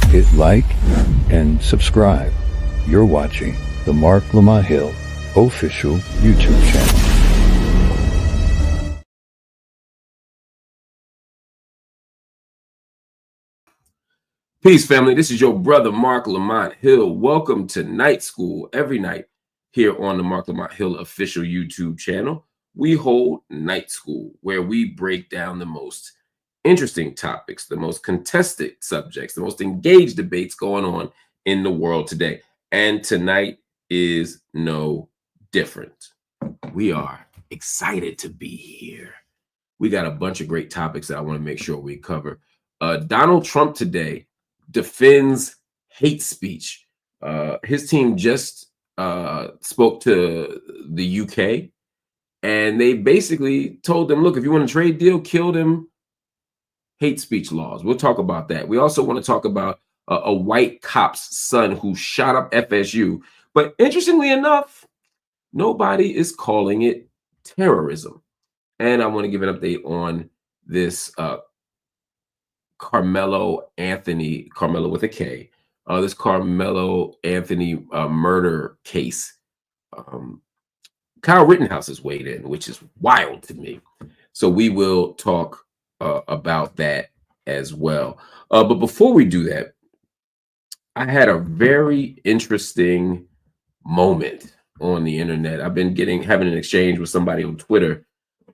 Hit like and subscribe. You're watching the Marc Lamont Hill official YouTube channel. Peace, family. This is your brother, Marc Lamont Hill. Welcome to Night School. Every night here on the Marc Lamont Hill official YouTube channel, we hold Night School, where we break down the most interesting topics, the most contested subjects, the most engaged debates going on in the world today. And tonight is no different. We are excited to be here. We got a bunch of great topics that I want to make sure we cover. Donald Trump today defends hate speech. His team just spoke to the UK, and they basically told them, look, if you want a trade deal, kill them hate speech laws. We'll talk about that. We also want to talk about a white cop's son who shot up FSU. But interestingly enough, nobody is calling it terrorism. And I want to give an update on this Carmelo Anthony, Carmelo with a K, this Carmelo Anthony murder case. Kyle Rittenhouse has weighed in, which is wild to me. So we will talk about that as well. But before we do that, I had a very interesting moment on the internet. I've been having an exchange with somebody on Twitter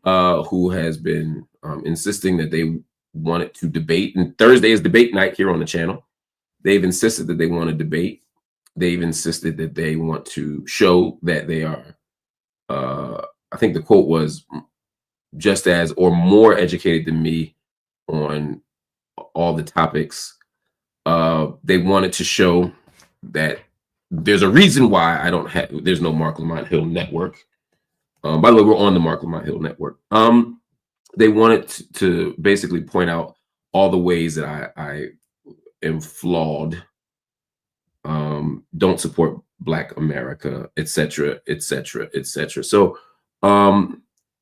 who has been insisting that they wanted to debate, and Thursday is debate night here on the channel. They've insisted that they want to debate. They've insisted that they want to show that they are, I think the quote was, just as or more educated than me on all the topics. They wanted to show that there's a reason why there's no Marc Lamont Hill network. By the way, we're on the Marc Lamont Hill network. They wanted to basically point out all the ways that I am flawed, don't support Black America, etc., etc., etc. So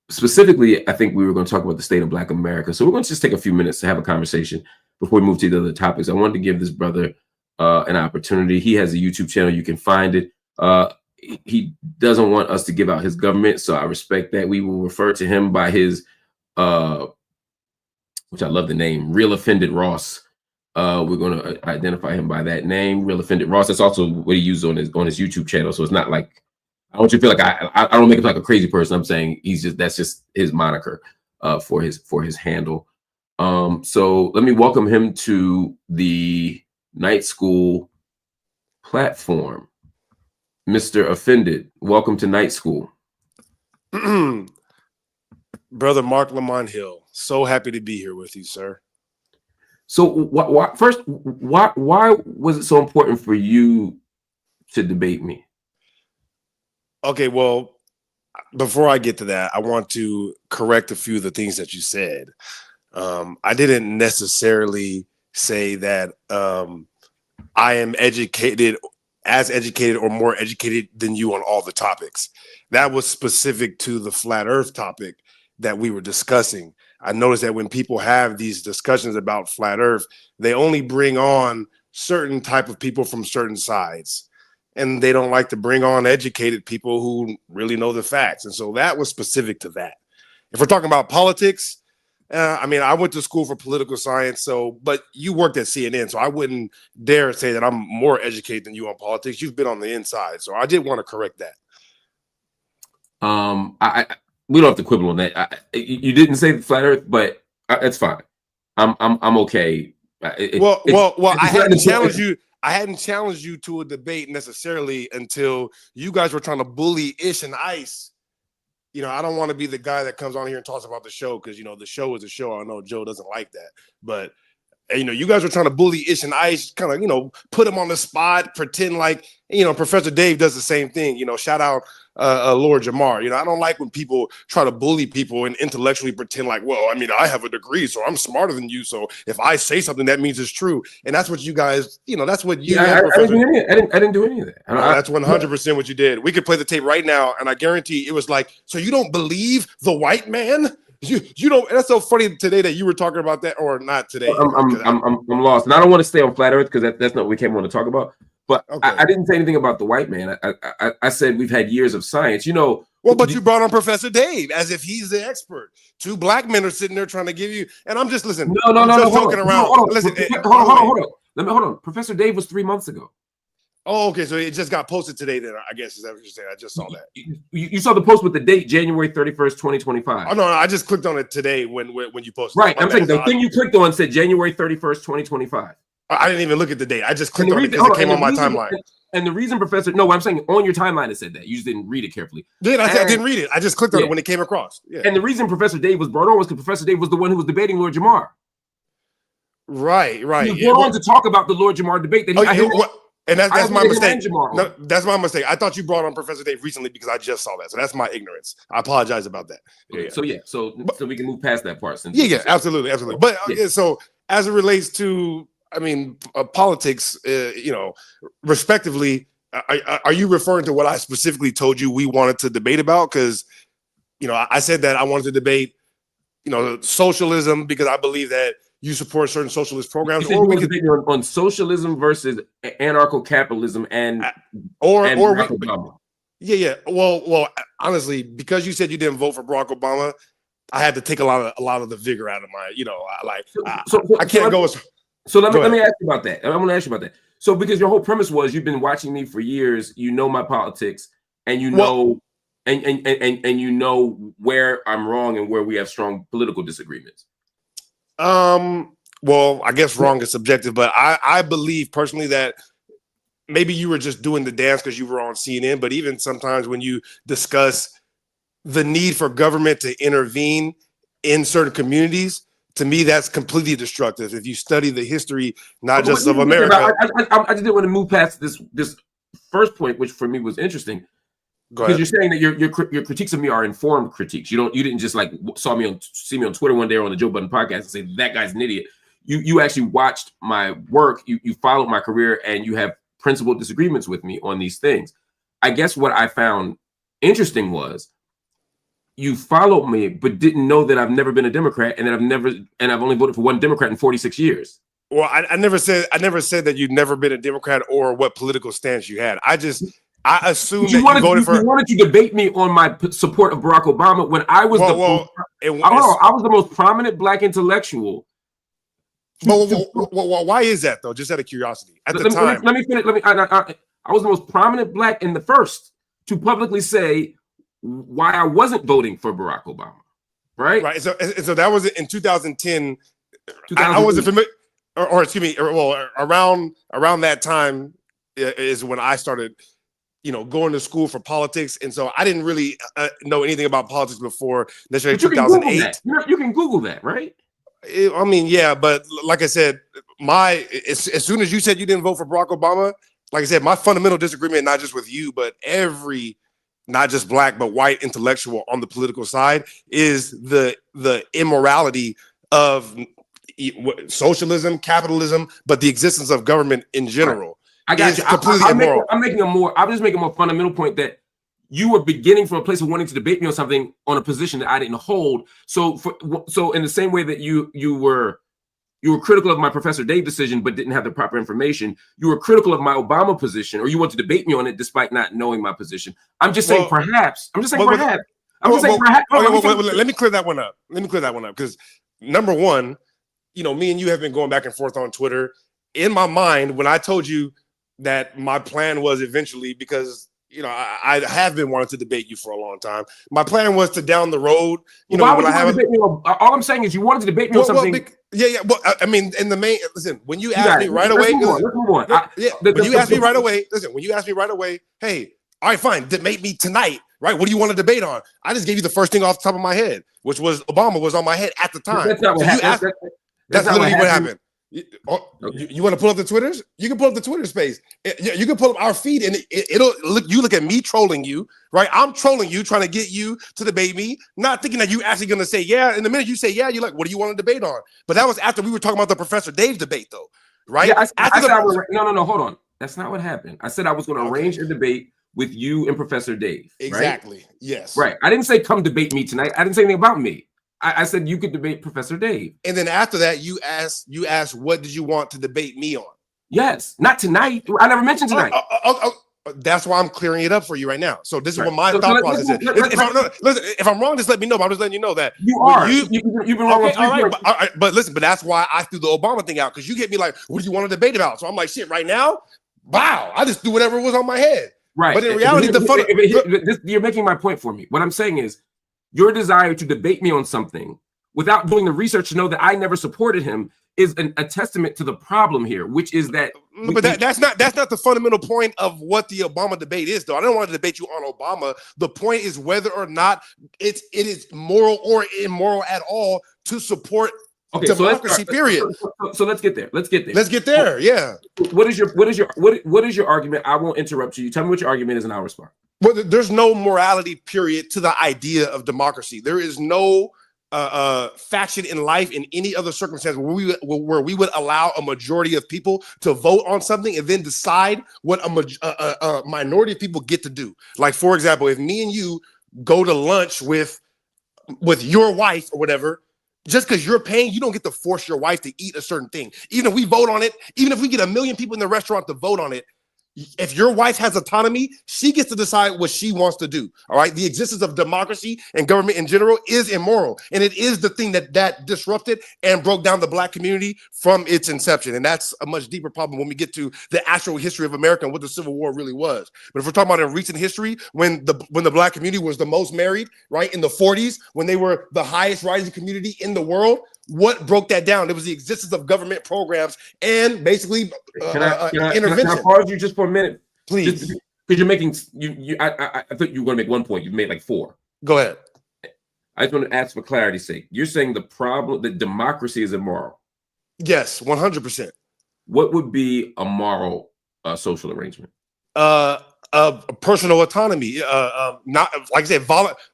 specifically, I think we were going to talk about the state of Black America. So we're going to just take a few minutes to have a conversation before we move to the other topics. I wanted to give this brother an opportunity. He has a YouTube channel. You can find it. He doesn't want us to give out his government, so I respect that. We will refer to him by his which I love the name, Real Offended Ross. We're going to identify him by that name, Real Offended Ross. That's also what he uses on his YouTube channel. So it's not like, I want you to feel like I don't make him like a crazy person. I'm saying that's just his moniker for his handle. So let me welcome him to the Night School platform. Mr. Offended, welcome to Night School. Brother Marc Lamont Hill, so happy to be here with you, sir. So why was it so important for you to debate me? Okay, well, before I get to that, I want to correct a few of the things that you said. I didn't necessarily say that I am as educated or more educated than you on all the topics. That was specific to the flat earth topic that we were discussing. I noticed that when people have these discussions about flat earth, they only bring on certain type of people from certain sides, and they don't like to bring on educated people who really know the facts. And so that was specific to that. If we're talking about politics, I mean, I went to school for political science, but you worked at CNN, so I wouldn't dare say that I'm more educated than you on politics. You've been on the inside, so I did want to correct that. We don't have to quibble on that. You didn't say the flat Earth, but that's fine. I'm okay. I hadn't challenged you. I hadn't challenged you to a debate necessarily until you guys were trying to bully Ish and Ice. You know, I don't want to be the guy that comes on here and talks about the show because, you know, the show is a show. I know Joe doesn't like that, but you know, you guys were trying to bully Ish and Ice, kind of, you know, put him on the spot, pretend like, you know, Professor Dave does the same thing. You know, shout out Lord Jamar. You know, I don't like when people try to bully people and intellectually pretend like, well, I mean, I have a degree, so I'm smarter than you. So if I say something, that means it's true. And that's what you guys, you know, that's what you. Yeah, I didn't do any of that. That's 100% what you did. We could play the tape right now, and I guarantee it was like, so you don't believe the white man? You know, that's so funny today that you were talking about that, or not today. I'm lost, and I don't want to stay on flat Earth because that's not what we came on to talk about. But okay. I didn't say anything about the white man. I said we've had years of science. You know. Well, but you brought on Professor Dave as if he's the expert. Two black men are sitting there trying to give you, and I'm just listening. No, joking around. Hold on. Listen, hold on. Hold on. Professor Dave was 3 months ago. Oh, okay. So it just got posted today. Then I guess is that what you're saying? I just saw that. You saw the post with the date January 31st, 2025. Oh no, I just clicked on it today when you posted. Right. it. I'm saying the thing you clicked on said January 31st, 2025. I didn't even look at the date. I just clicked on it because it came on my timeline. And the reason, Professor, no, I'm saying on your timeline it said that. You just didn't read it carefully. I didn't read it. I just clicked on it when it came across. Yeah. And the reason Professor Dave was brought on was because Professor Dave was the one who was debating Lord Jamar. Right. He was brought on to talk about the Lord Jamar debate. And that's my mistake. No, that's my mistake. I thought you brought on Professor Dave recently because I just saw that. So that's my ignorance. I apologize about that. Okay, so we can move past that part. Absolutely. But so as it relates to, politics, respectively, are you referring to what I specifically told you we wanted to debate about? Because, I said that I wanted to debate, socialism because I believe that you support certain socialist programs, or we could debate on socialism versus anarcho-capitalism or Barack Obama. Yeah. Well, honestly, because you said you didn't vote for Barack Obama, I had to take a lot of the vigor out of my, I can't go. So let me ask you about that. I'm going to ask you about that. So because your whole premise was you've been watching me for years, you know my politics, and you know where I'm wrong and where we have strong political disagreements. Well, I guess wrong is subjective, but I believe personally that maybe you were just doing the dance because you were on CNN, but even sometimes when you discuss the need for government to intervene in certain communities, to me, that's completely destructive. If you study the history, not just of America. I just didn't want to move past this first point, which for me was interesting. Because you're saying that your critiques of me are informed critiques. You didn't just like see me on Twitter one day or on the Joe Budden podcast and say that guy's an idiot. You actually watched my work. You followed my career, and you have principled disagreements with me on these things. I guess what I found interesting was you followed me, but didn't know that I've never been a Democrat, and that I've only voted for one Democrat in 46 years. Well, I never said that you've never been a Democrat or what political stance you had. I assume that you wanted to debate me on my support of Barack Obama when I was I was the most prominent black intellectual. Well, why is that though? Just out of curiosity. At the time, let me finish. I was the most prominent black and the first to publicly say why I wasn't voting for Barack Obama. Right. So that was in 2010. I wasn't familiar, or excuse me. Well, around that time is when I started, going to school for politics. And so I didn't really know anything about politics before necessarily 2008. You can Google that, right? Yeah, but like I said, as soon as you said you didn't vote for Barack Obama, like I said, my fundamental disagreement, not just with you, but every, not just black, but white intellectual on the political side, is the immorality of socialism, capitalism, but the existence of government in general. Right. I got you. Completely immoral. I'm just making a more fundamental point that you were beginning from a place of wanting to debate me on something on a position that I didn't hold. So in the same way that you were critical of my Professor Dave decision, but didn't have the proper information, you were critical of my Obama position, or you want to debate me on it despite not knowing my position. I'm just saying perhaps. Let me clear that one up. Because number one, me and you have been going back and forth on Twitter. In my mind, when I told you that my plan was eventually, because I have been wanting to debate you for a long time. My plan was to down the road. All I'm saying is you wanted to debate me on something. In the main, listen, when you asked me right away, when you asked me right away, hey, all right, fine, debate me tonight, right? What do you want to debate on? I just gave you the first thing off the top of my head, which was Obama was on my head at the time. That's literally what happened. You want to pull up the Twitters? You can pull up the Twitter space. You can pull up our feed, and it'll look. You look at me trolling you, right? I'm trolling you, trying to get you to debate me, not thinking that you actually going to say yeah. And the minute you say yeah, you're like, what do you want to debate on? But that was after we were talking about the Professor Dave debate, though, right? Yeah, no, hold on. That's not what happened. I said I was going to arrange a debate with you and Professor Dave. Exactly. Right? Yes. Right. I didn't say come debate me tonight. I didn't say anything about me. I said you could debate Professor Dave. And then after that, you asked, what did you want to debate me on? Yes, not tonight. I never mentioned tonight. That's why I'm clearing it up for you right now. So this is what my thought process is. If I'm wrong, just let me know. But I'm just letting you know that you are. You've been wrong. Okay, all right, but listen. But that's why I threw the Obama thing out, because you get me like, what do you want to debate about? So I'm like, shit. Right now, wow, I just do whatever was on my head. Right. But in reality, you're making my point for me. What I'm saying is, your desire to debate me on something without doing the research to know that I never supported him is a testament to the problem here, which is that. But that's not the fundamental point of what the Obama debate is, though. I don't want to debate you on Obama. The point is whether or not it is moral or immoral at all to support democracy. Period. So let's get there. Let's get there. Yeah. What is your argument? I won't interrupt you. Tell me what your argument is, and I'll respond. Well, there's no morality, period, to the idea of democracy. There is no faction in life in any other circumstance where we would allow a majority of people to vote on something and then decide what a minority of people get to do. Like, for example, if me and you go to lunch with your wife or whatever, just because you're paying, you don't get to force your wife to eat a certain thing. Even if we vote on it, even if we get 1 million people in the restaurant to vote on it, if your wife has autonomy, she gets to decide what she wants to do. All right. The existence of democracy and government in general is immoral. And it is the thing that disrupted and broke down the Black community from its inception. And that's a much deeper problem when we get to the actual history of America and what the Civil War really was. But if we're talking about in recent history, when the Black community was the most married, right, in the 40s, when they were the highest rising community in the world, what broke that down? It was the existence of government programs and basically intervention. Can I pause you just for a minute, please? Because you're making I thought you were going to make one point. You made like 4. Go ahead. I just want to ask for clarity's sake. You're saying the problem that democracy is immoral. Yes, 100%. What would be a moral social arrangement? Personal autonomy, not like I said,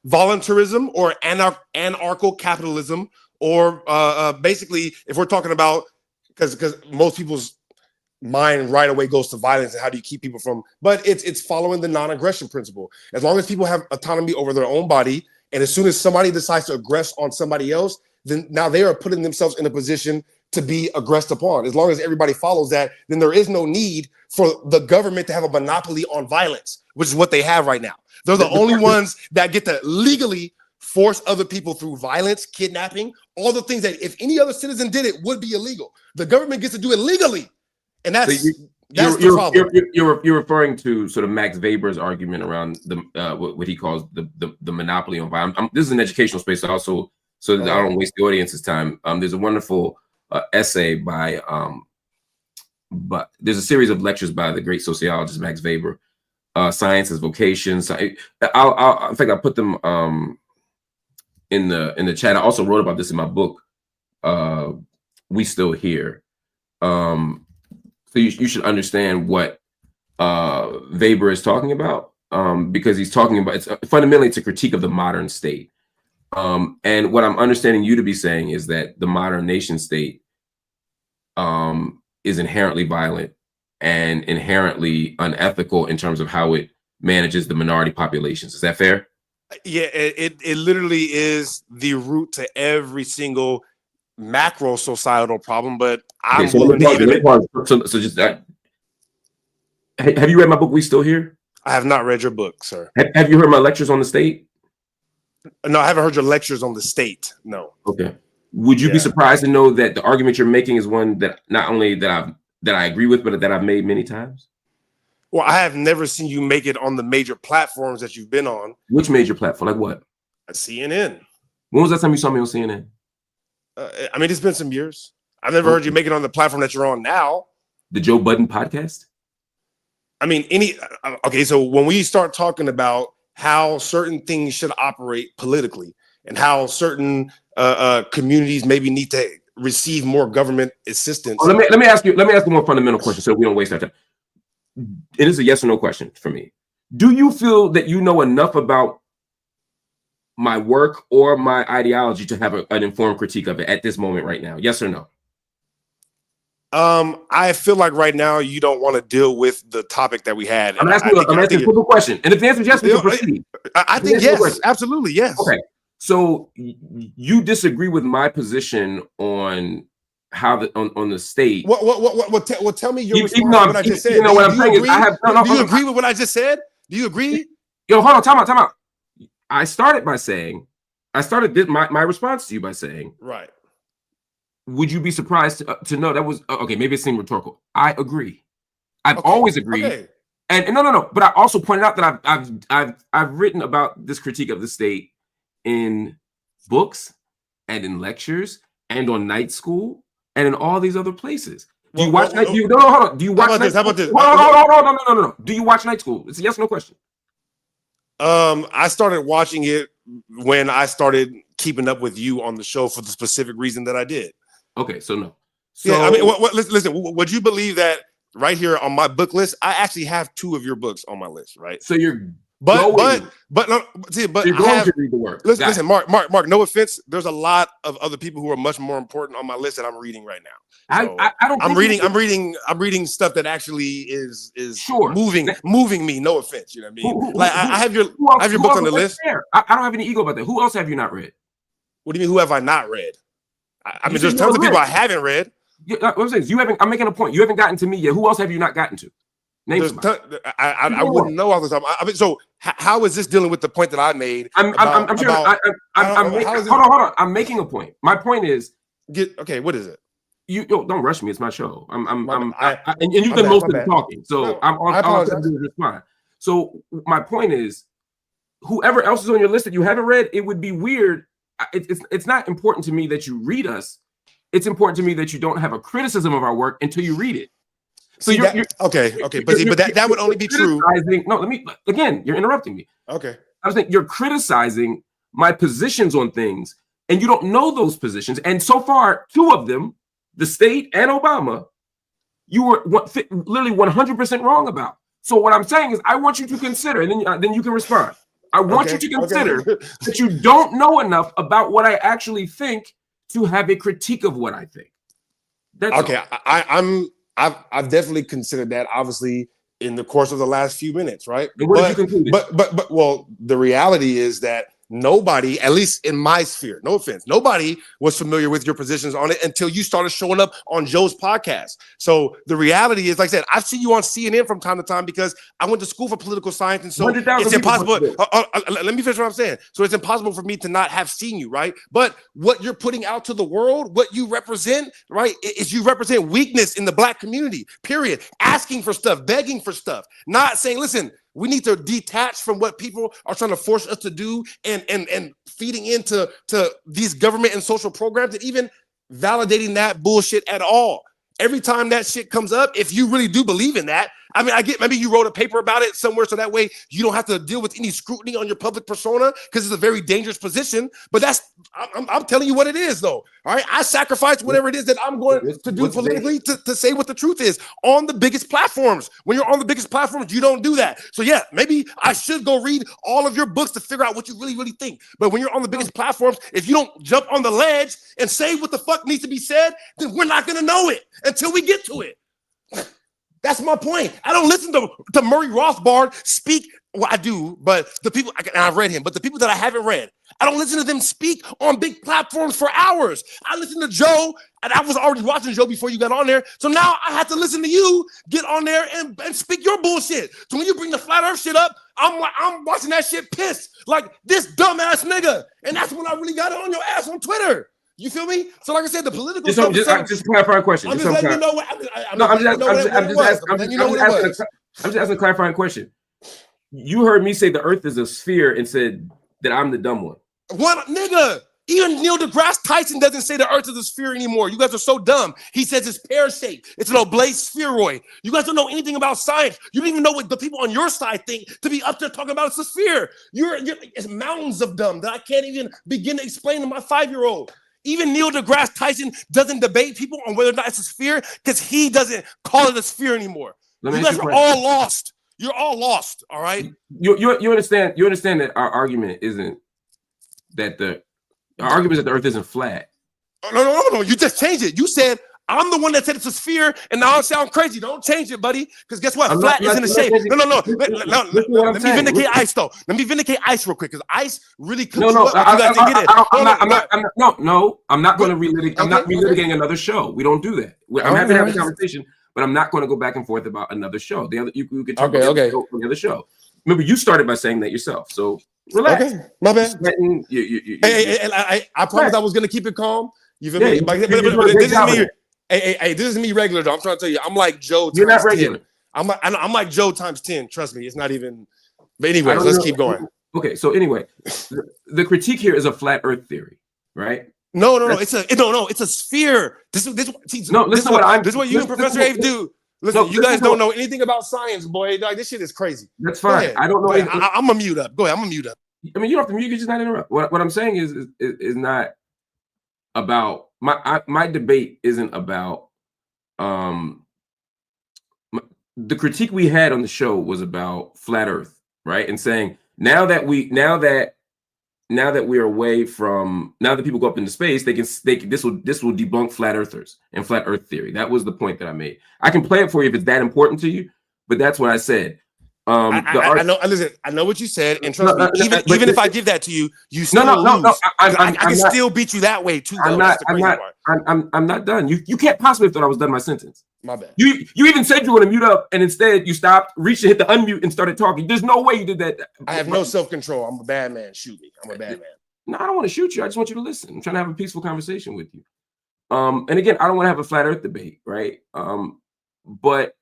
voluntarism or anarcho-capitalism. Or basically, if we're talking about, because most people's mind right away goes to violence and how do you keep people from, but it's following the non-aggression principle. As long as people have autonomy over their own body, and as soon as somebody decides to aggress on somebody else, then now they are putting themselves in a position to be aggressed upon. As long as everybody follows that, then there is no need for the government to have a monopoly on violence, which is what they have right now. They're the only ones that get to legally force other people through violence, kidnapping, all the things that if any other citizen did it would be illegal. The government gets to do it legally. And that's the problem. You're referring to sort of Max Weber's argument around the what he calls the monopoly on violence. This is an educational space also, so that I don't waste the audience's time. There's a wonderful essay by but there's a series of lectures by the great sociologist Max Weber, Science as Vocation. So in fact, I'll put them in the chat. I also wrote about this in my book, We Still Here. So you should understand what Weber is talking about, because he's talking about, fundamentally it's a critique of the modern state. And what I'm understanding you to be saying is that the modern nation state is inherently violent and inherently unethical in terms of how it manages the minority populations. Is that fair? Yeah, it literally is the root to every single macro societal problem. But I'm willing to so just that. Have you read my book, We Still Here? I have not read your book, sir. Have you heard my lectures on the state? No, I haven't heard your lectures on the state. No. Okay. Would you be surprised to know that the argument you're making is one that not only that I agree with, but that I've made many times? Well, I have never seen you make it on the major platforms that you've been on. Which major platform? Like what? CNN. When was that time you saw me on CNN? I mean, it's been some years. I've never heard you make it on the platform that you're on now. The Joe Budden podcast? I mean, okay, so when we start talking about how certain things should operate politically and how certain communities maybe need to receive more government assistance. Well, let me ask you a more fundamental question so we don't waste our time. It is a yes or no question for me. Do you feel that you know enough about my work or my ideology to have an informed critique of it at this moment right now? Yes or no? I feel like right now you don't want to deal with the topic that we had. I'm asking a simple question. And if the answer is yes, we can proceed. I think yes, absolutely, yes. Okay. So you disagree with my position on how on the state. Well, tell me your response to what I just said. You know what I'm saying is I have do you agree with what I just said? Do you agree? Yo, hold on, time out. I started my response to you by saying, right. Would you be surprised to know that was okay? Maybe it seemed rhetorical. I agree. I've always agreed. Okay. And no. But I also pointed out that I've written about this critique of the state in books and in lectures and on night school and in all these other places. Do you watch night? Hold on. Do you watch night? How about this? No. Do you watch night school? It's a yes/no question. I started watching it when I started keeping up with you on the show for the specific reason that I did. Okay, so no. So, yeah, I mean, listen. Would you believe that right here on my book list, I actually have 2 of your books on my list, right? So you're but you're going to read the work. Listen, Mark. No offense. There's a lot of other people who are much more important on my list that I'm reading right now. So I don't. I'm reading stuff that actually is sure moving me. No offense. You know what I mean? I have your book on the list. I don't have any ego about that. Who else have you not read? What do you mean? Who have I not read? I mean, there's tons of people I haven't read. What I'm saying is, I'm making a point. You haven't gotten to me yet. Who else have you not gotten to? Name I wouldn't know all the time. I mean, so how is this dealing with the point that I made? Hold on. I'm making a point. My point is, okay. What is it? Don't rush me. It's my show. And you've done most of the talking, so I'm on respond. So my point is, whoever else is on your list that you haven't read, it would be weird. It's not important to me that you read us. It's important to me that you don't have a criticism of our work until you read it. So you're okay, but that would only be true. No, you're interrupting me. Okay. I was thinking you're criticizing my positions on things, and you don't know those positions. And so far, 2 of them, the state and Obama, you were literally 100% wrong about. So what I'm saying is, I want you to consider, and then you can respond. I want you to consider that you don't know enough about what I actually think to have a critique of what I think. That's okay. All. I've definitely considered that, obviously, in the course of the last few minutes, right? And what did you conclude? But the reality is that nobody, at least in my sphere, no offense, nobody was familiar with your positions on it until you started showing up on Joe's podcast. So the reality is, like I said, I've seen you on CNN from time to time because I went to school for political science, and so it's impossible. Let me finish what I'm saying. So it's impossible for me to not have seen you, right? But what you're putting out to the world, what you represent, right, is you represent weakness in the Black community, period. Asking for stuff, begging for stuff, not saying, listen, we need to detach from what people are trying to force us to do and feeding into these government and social programs and even validating that bullshit at all. Every time that shit comes up, if you really do believe in that, I mean, I get maybe you wrote a paper about it somewhere so that way you don't have to deal with any scrutiny on your public persona because it's a very dangerous position. But I'm telling you what it is, though. All right, I sacrifice whatever it is that I'm going to do politically to say what the truth is on the biggest platforms. When you're on the biggest platforms, you don't do that. So yeah, maybe I should go read all of your books to figure out what you really think. But when you're on the biggest platforms, if you don't jump on the ledge and say what the fuck needs to be said, then we're not going to know it until we get to it. That's my point. I don't listen to Murray Rothbard speak. Well, I do, but the people, and I've read him, but the people that I haven't read, I don't listen to them speak on big platforms for hours. I listen to Joe, and I was already watching Joe before you got on there. So now I have to listen to you get on there and speak your bullshit. So when you bring the flat earth shit up, I'm watching that shit pissed. Like, this dumbass nigga. And that's when I really got it on your ass on Twitter. You feel me? So like I said, the political stuff. Just clarifying question. I'm just letting you know what. I'm just asking a clarifying question. You heard me say the Earth is a sphere and said that I'm the dumb one. What, nigga? Even Neil deGrasse Tyson doesn't say the Earth is a sphere anymore. You guys are so dumb. He says it's pear-shaped. It's an oblate spheroid. You guys don't know anything about science. You don't even know what the people on your side think to be up there talking about it's a sphere. It's mountains of dumb that I can't even begin to explain to my 5-year-old. Even Neil deGrasse Tyson doesn't debate people on whether or not it's a sphere because he doesn't call it a sphere anymore. You guys are all lost. You're all lost. All right. You understand. You understand that our argument isn't that our argument is that the Earth isn't flat. No. You just changed it. You said I'm the one that said it's a sphere, and now I sound crazy. Don't change it, buddy. Because guess what? I'm Flat not- isn't a I'm shape. not- No. Listen what I'm Let me saying. vindicate ice, though. Let me vindicate ice real quick, because ice really cooks No, you up. You guys didn't get it. I'm not going to relitigate. I'm not Okay, relitigating another show. We don't do that. I'm All happy to have right. a conversation, but I'm not going to go back and forth about another show. The other, you can talk Okay, about okay. the other show. Remember, you started by saying that yourself. So relax. Okay, my bad. Hey, And I promised I was gonna keep it calm. You feel Yeah, me? But this is me. Hey, this is me regular though. I'm trying to tell you, I'm like Joe You're not times regular. 10. I'm like Joe times 10. Trust me, it's not even. But anyways, let's keep going. Okay, so anyway, the critique here is a flat Earth theory, right? No. It's a sphere. This is what you and Professor Abe do. Listen, you guys don't know anything about science, boy. Like, this shit is crazy. That's fine. I don't know. I'm gonna mute up. Go ahead. I'm gonna mute up. I mean, you don't have to mute. You just not interrupt. What I'm saying is not about my debate isn't about the critique we had on the show was about flat Earth, right? And saying now that we are away from, now that people go up into space, this will debunk flat earthers and flat Earth theory. That was the point that I made. I can play it for you if it's that important to you, but that's what I said. I know. Listen, I know what you said, and trust me. Even if I give that to you, you still lose. I can still beat you that way too. Though. I'm not done. You can't possibly have thought I was done my sentence. My bad. You even said you were going to mute up, and instead you stopped, reached to hit the unmute, and started talking. There's no way you did that. I have no self-control. I'm a bad man. Shoot me. I'm a bad man. No, I don't want to shoot you. I just want you to listen. I'm trying to have a peaceful conversation with you. And again, I don't want to have a flat Earth debate, right? But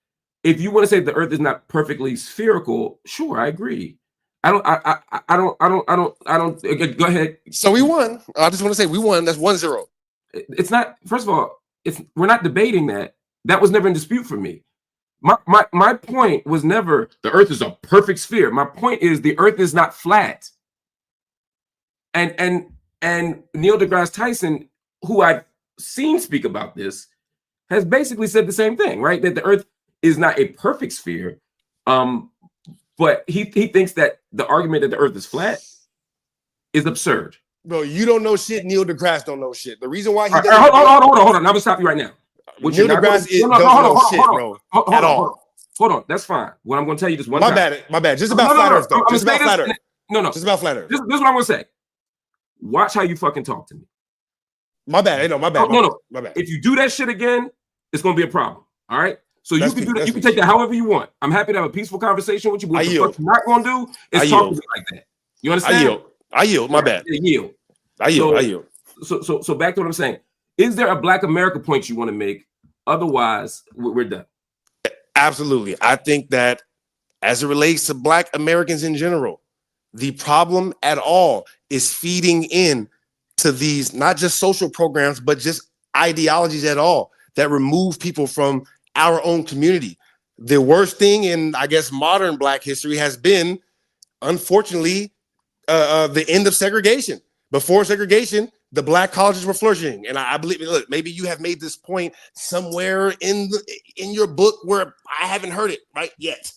if you want to say the Earth is not perfectly spherical, sure, I agree. I don't. Go ahead. So we won. I just want to say we won. That's 1-0. It's not. First of all, we're not debating that. That was never in dispute for me. My point was never the Earth is a perfect sphere. My point is the Earth is not flat. And Neil deGrasse Tyson, who I've seen speak about this, has basically said the same thing, right? That the Earth is not a perfect sphere, but he thinks that the argument that the Earth is flat is absurd. Bro, you don't know shit. Neil deGrasse don't know shit. The reason why he doesn't. Hold on. I'm gonna stop you right now. Neil deGrasse doesn't know shit, bro. At all. Hold on. That's fine. What I'm gonna tell you just one time. My bad. Just about flat Earth, though. Just about flat Earth. No. Just about flat Earth. This is what I'm gonna say. Watch how you fucking talk to me. My bad. My bad. My bad. If you do that shit again, it's gonna be a problem. All right. So you can do that. You can take that however you want. I'm happy to have a peaceful conversation with you. But what you're not gonna do is talk to me like that. You understand? I yield. My bad. I yield. So back to what I'm saying. Is there a Black America point you want to make? Otherwise, we're done. Absolutely. I think that as it relates to Black Americans in general, the problem at all is feeding in to these, not just social programs, but just ideologies at all that remove people from our own community. The worst thing in, I guess, modern Black history has been, unfortunately, the end of segregation. Before segregation, the Black colleges were flourishing, and I believe. Look, maybe you have made this point somewhere in your book where I haven't heard it right yet.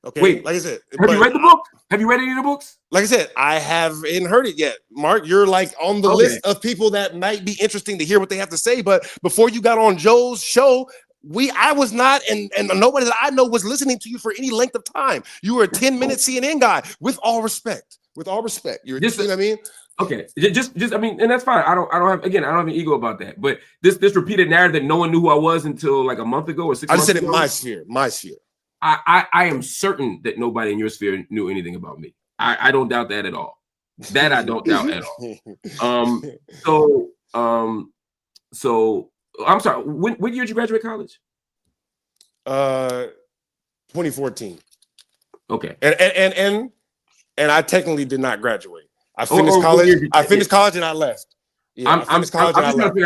Okay, wait. Like I said, have you read the book? Have you read any of the books? Like I said, I haven't heard it yet. Mark, you're like on the list of people that might be interesting to hear what they have to say. But before you got on Joe's show, I was not, and nobody that I know was listening to you for any length of time. You were a 10-minute CNN guy. With all respect, you're just, you know what I mean? Okay, just I mean, and that's fine. I don't have an ego about that. But this repeated narrative that no one knew who I was until like a month ago or 6 months ago. I just said it, my sphere. I am certain that nobody in your sphere knew anything about me. I don't doubt that at all. That I don't doubt at all. So I'm sorry. When year did you graduate college? 2014. Okay. And I technically did not graduate. I finished college. I finished college and I left. Yeah, I finished college and I left.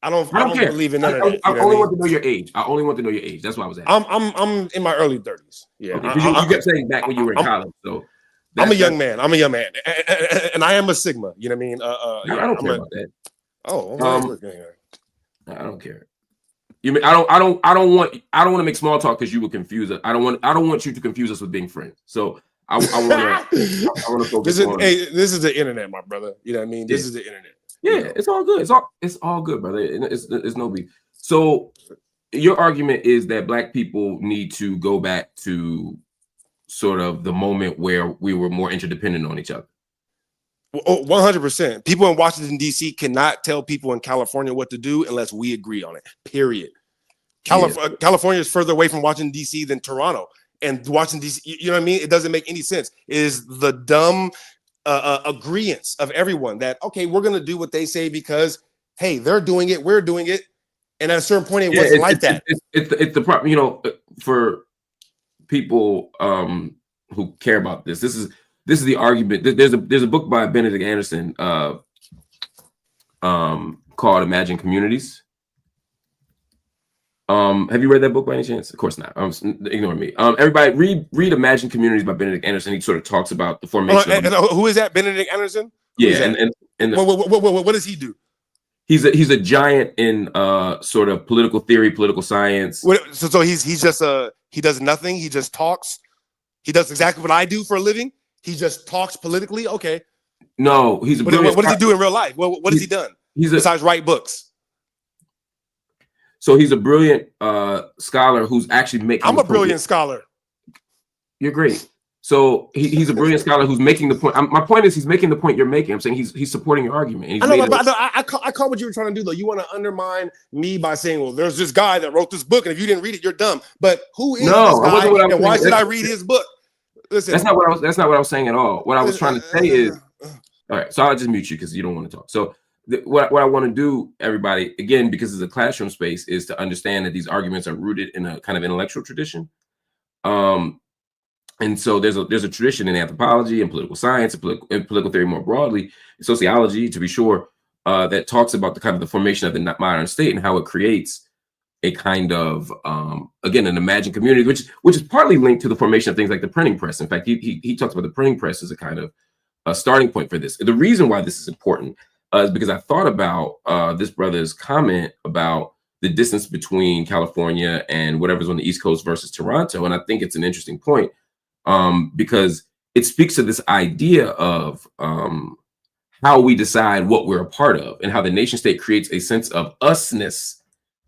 I don't believe in none of that. I only want to know your age. That's why I was asking. I'm in my early 30s. Yeah. Okay, you kept saying back when you were in college. So I'm a young man. And I am a Sigma. You know what I mean? I don't care about that. Oh, I don't care. I don't want to make small talk because you would confuse us. I don't want you to confuse us with being friends. So I want to focus on. This is the internet, my brother. You know what I mean? This is the internet. Yeah, it's all good. It's all good, brother. It's no beef. So your argument is that Black people need to go back to sort of the moment where we were more interdependent on each other. 100%. People in Washington, D.C. cannot tell people in California what to do unless we agree on it, period. California is further away from Washington, D.C. than Toronto. And Washington, D.C., you know what I mean? It doesn't make any sense. It is the dumb agreeance of everyone that, okay, we're going to do what they say because, hey, they're doing it, we're doing it. And at a certain point, it wasn't like that. It's the problem, you know, for people who care about this. This is the argument. There's a book by Benedict Anderson called Imagine Communities. Have you read that book by any chance? Of course not. Ignore me. Everybody read Imagine Communities by Benedict Anderson. He sort of talks about the formation. Who is that? Benedict Anderson? Yeah, and what does he do? He's a giant in sort of political theory, political science. So he's just he does nothing. He just talks. He does exactly what I do for a living. He just talks politically. Okay. No, he's a brilliant. What does he do in real life? What has he done besides write books? So he's a brilliant scholar who's actually making. I'm a brilliant scholar. You're great. So he's a brilliant scholar who's making the point. My point is he's making the point you're making. I'm saying he's supporting your argument. I know, but I caught what you were trying to do, though. You want to undermine me by saying, well, there's this guy that wrote this book, and if you didn't read it, you're dumb. But who is this guy, and why should I read his book? Listen, that's not what I was saying at all. What I was trying to say is, all right, so I'll just mute you because you don't want to talk. So what I want to do, everybody, again, because it's a classroom space, is to understand that these arguments are rooted in a kind of intellectual tradition. And so there's a tradition in anthropology and political science and political theory more broadly, sociology to be sure, that talks about the formation of the modern state and how it creates a kind of again an imagined community, which is partly linked to the formation of things like the printing press. In fact, he talks about the printing press as a kind of a starting point for this. The reason why this is important is because I thought about this brother's comment about the distance between California and whatever's on the East Coast versus Toronto, and I think it's an interesting point. Because it speaks to this idea of how we decide what we're a part of and how the nation state creates a sense of usness.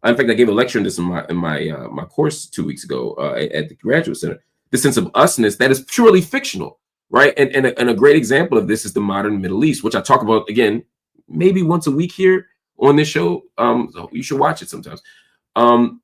In fact, I gave a lecture on this in my course 2 weeks ago at the Graduate Center. The sense of usness that is purely fictional, right? And a great example of this is the modern Middle East, which I talk about again maybe once a week here on this show. So you should watch it sometimes.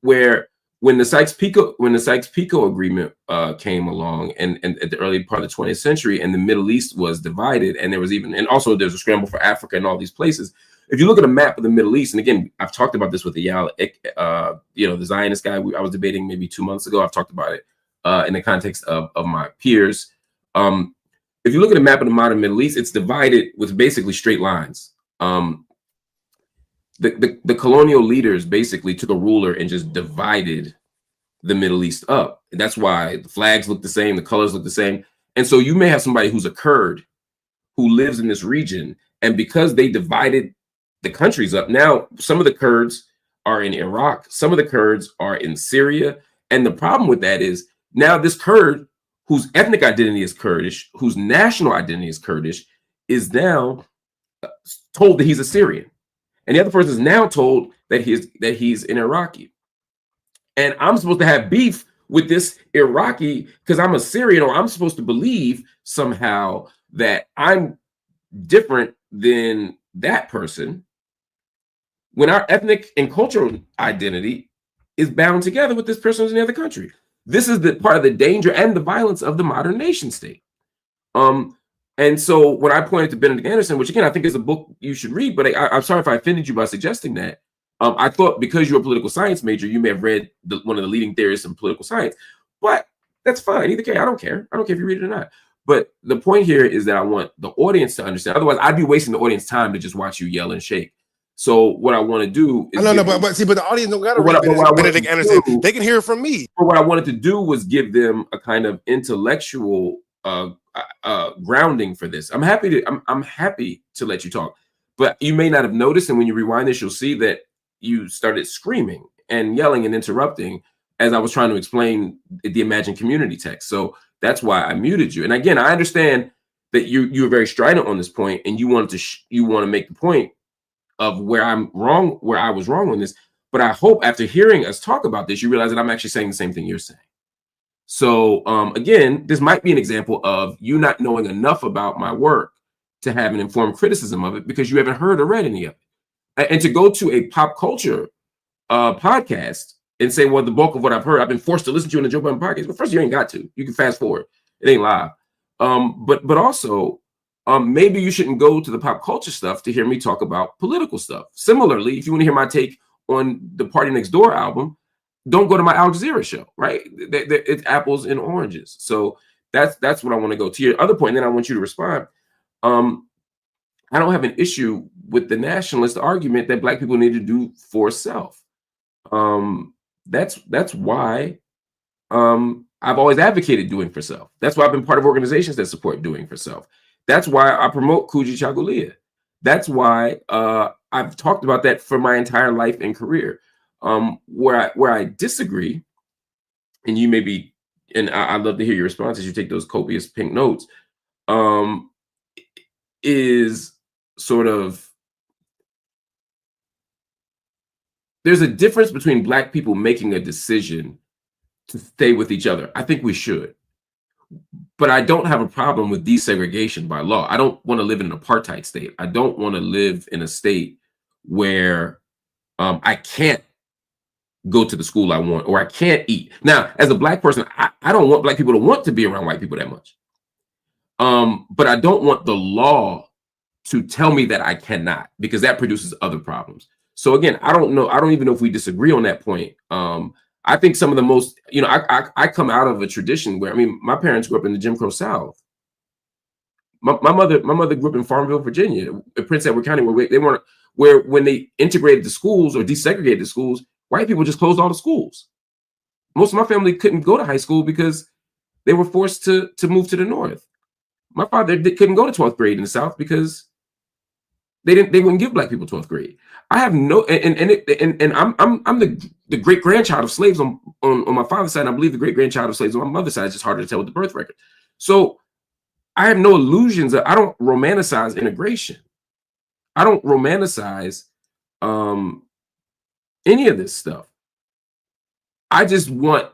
Where when the Sykes-Picot Agreement came along, and at the early part of the 20th century, and the Middle East was divided, and there's a scramble for Africa and all these places. If you look at a map of the Middle East, and again, I've talked about this with Eyal, the Zionist guy I was debating maybe 2 months ago. I've talked about it in the context of my peers. If you look at a map of the modern Middle East, it's divided with basically straight lines. The colonial leaders basically took a ruler and just divided the Middle East up. And that's why the flags look the same, the colors look the same. And so you may have somebody who's a Kurd who lives in this region, and because they divided the countries up, now some of the Kurds are in Iraq, some of the Kurds are in Syria. And the problem with that is now this Kurd, whose ethnic identity is Kurdish, whose national identity is Kurdish, is now told that he's a Syrian. And the other person is now told that he's an Iraqi. And I'm supposed to have beef with this Iraqi because I'm a Syrian, or I'm supposed to believe somehow that I'm different than that person, when our ethnic and cultural identity is bound together with this person in the other country. This is the part of the danger and the violence of the modern nation state. And so when I pointed to Benedict Anderson, which again, I think is a book you should read, but I'm sorry if I offended you by suggesting that. I thought because you're a political science major, you may have read one of the leading theorists in political science, but that's fine. Either way, I don't care. I don't care if you read it or not. But the point here is that I want the audience to understand. Otherwise, I'd be wasting the audience time to just watch you yell and shake. So what I want to do is but the audience don't got to read Benedict Anderson. They can hear it from me. But what I wanted to do was give them a kind of intellectual grounding for this. I'm happy to let you talk, but you may not have noticed, and when you rewind this, you'll see that you started screaming and yelling and interrupting as I was trying to explain the imagined community text. So that's why I muted you. And again, I understand that you were very strident on this point, and you want to make the point of where I'm wrong, where I was wrong on this. But I hope after hearing us talk about this, you realize that I'm actually saying the same thing you're saying. So again, this might be an example of you not knowing enough about my work to have an informed criticism of it because you haven't heard or read any of it. And to go to a pop culture podcast and say, well, the bulk of what I've heard, I've been forced to listen to in the Joe Budden podcast. But first, you ain't got to. You can fast forward. It ain't live. But also, maybe you shouldn't go to the pop culture stuff to hear me talk about political stuff. Similarly, if you want to hear my take on the Party Next Door album, don't go to my Al Jazeera show, right? It's apples and oranges. So that's what I want to go to. Your other point, and then I want you to respond. I don't have an issue with the nationalist argument that Black people need to do for self. That's why I've always advocated doing for self. That's why I've been part of organizations that support doing for self. That's why I promote Kuji Chagulia. That's why I've talked about that for my entire life and career. Where I disagree, and you may be, and I'd love to hear your responses. You take those copious pink notes. Is sort of there's a difference between Black people making a decision to stay with each other. I think we should. But I don't have a problem with desegregation by law. I don't want to live in an apartheid state. I don't want to live in a state where I can't go to the school I want or I can't eat. Now, as a Black person, I don't want Black people to want to be around white people that much. But I don't want the law to tell me that I cannot, because that produces other problems. So again, I don't know. I don't even know if we disagree on that point. I think some of the most, I come out of a tradition where, my parents grew up in the Jim Crow South. My mother grew up in Farmville, Virginia, Prince Edward County, where when they integrated the schools or desegregated the schools, white people just closed all the schools. Most of my family couldn't go to high school because they were forced to move to the north. My father couldn't go to 12th grade in the South because they wouldn't give Black people 12th grade. I have no, and I'm the great grandchild of slaves on my father's side. And I believe the great grandchild of slaves on my mother's side. It's just harder to tell with the birth record. So I have no illusions. I don't romanticize integration. I don't romanticize any of this stuff. I just want,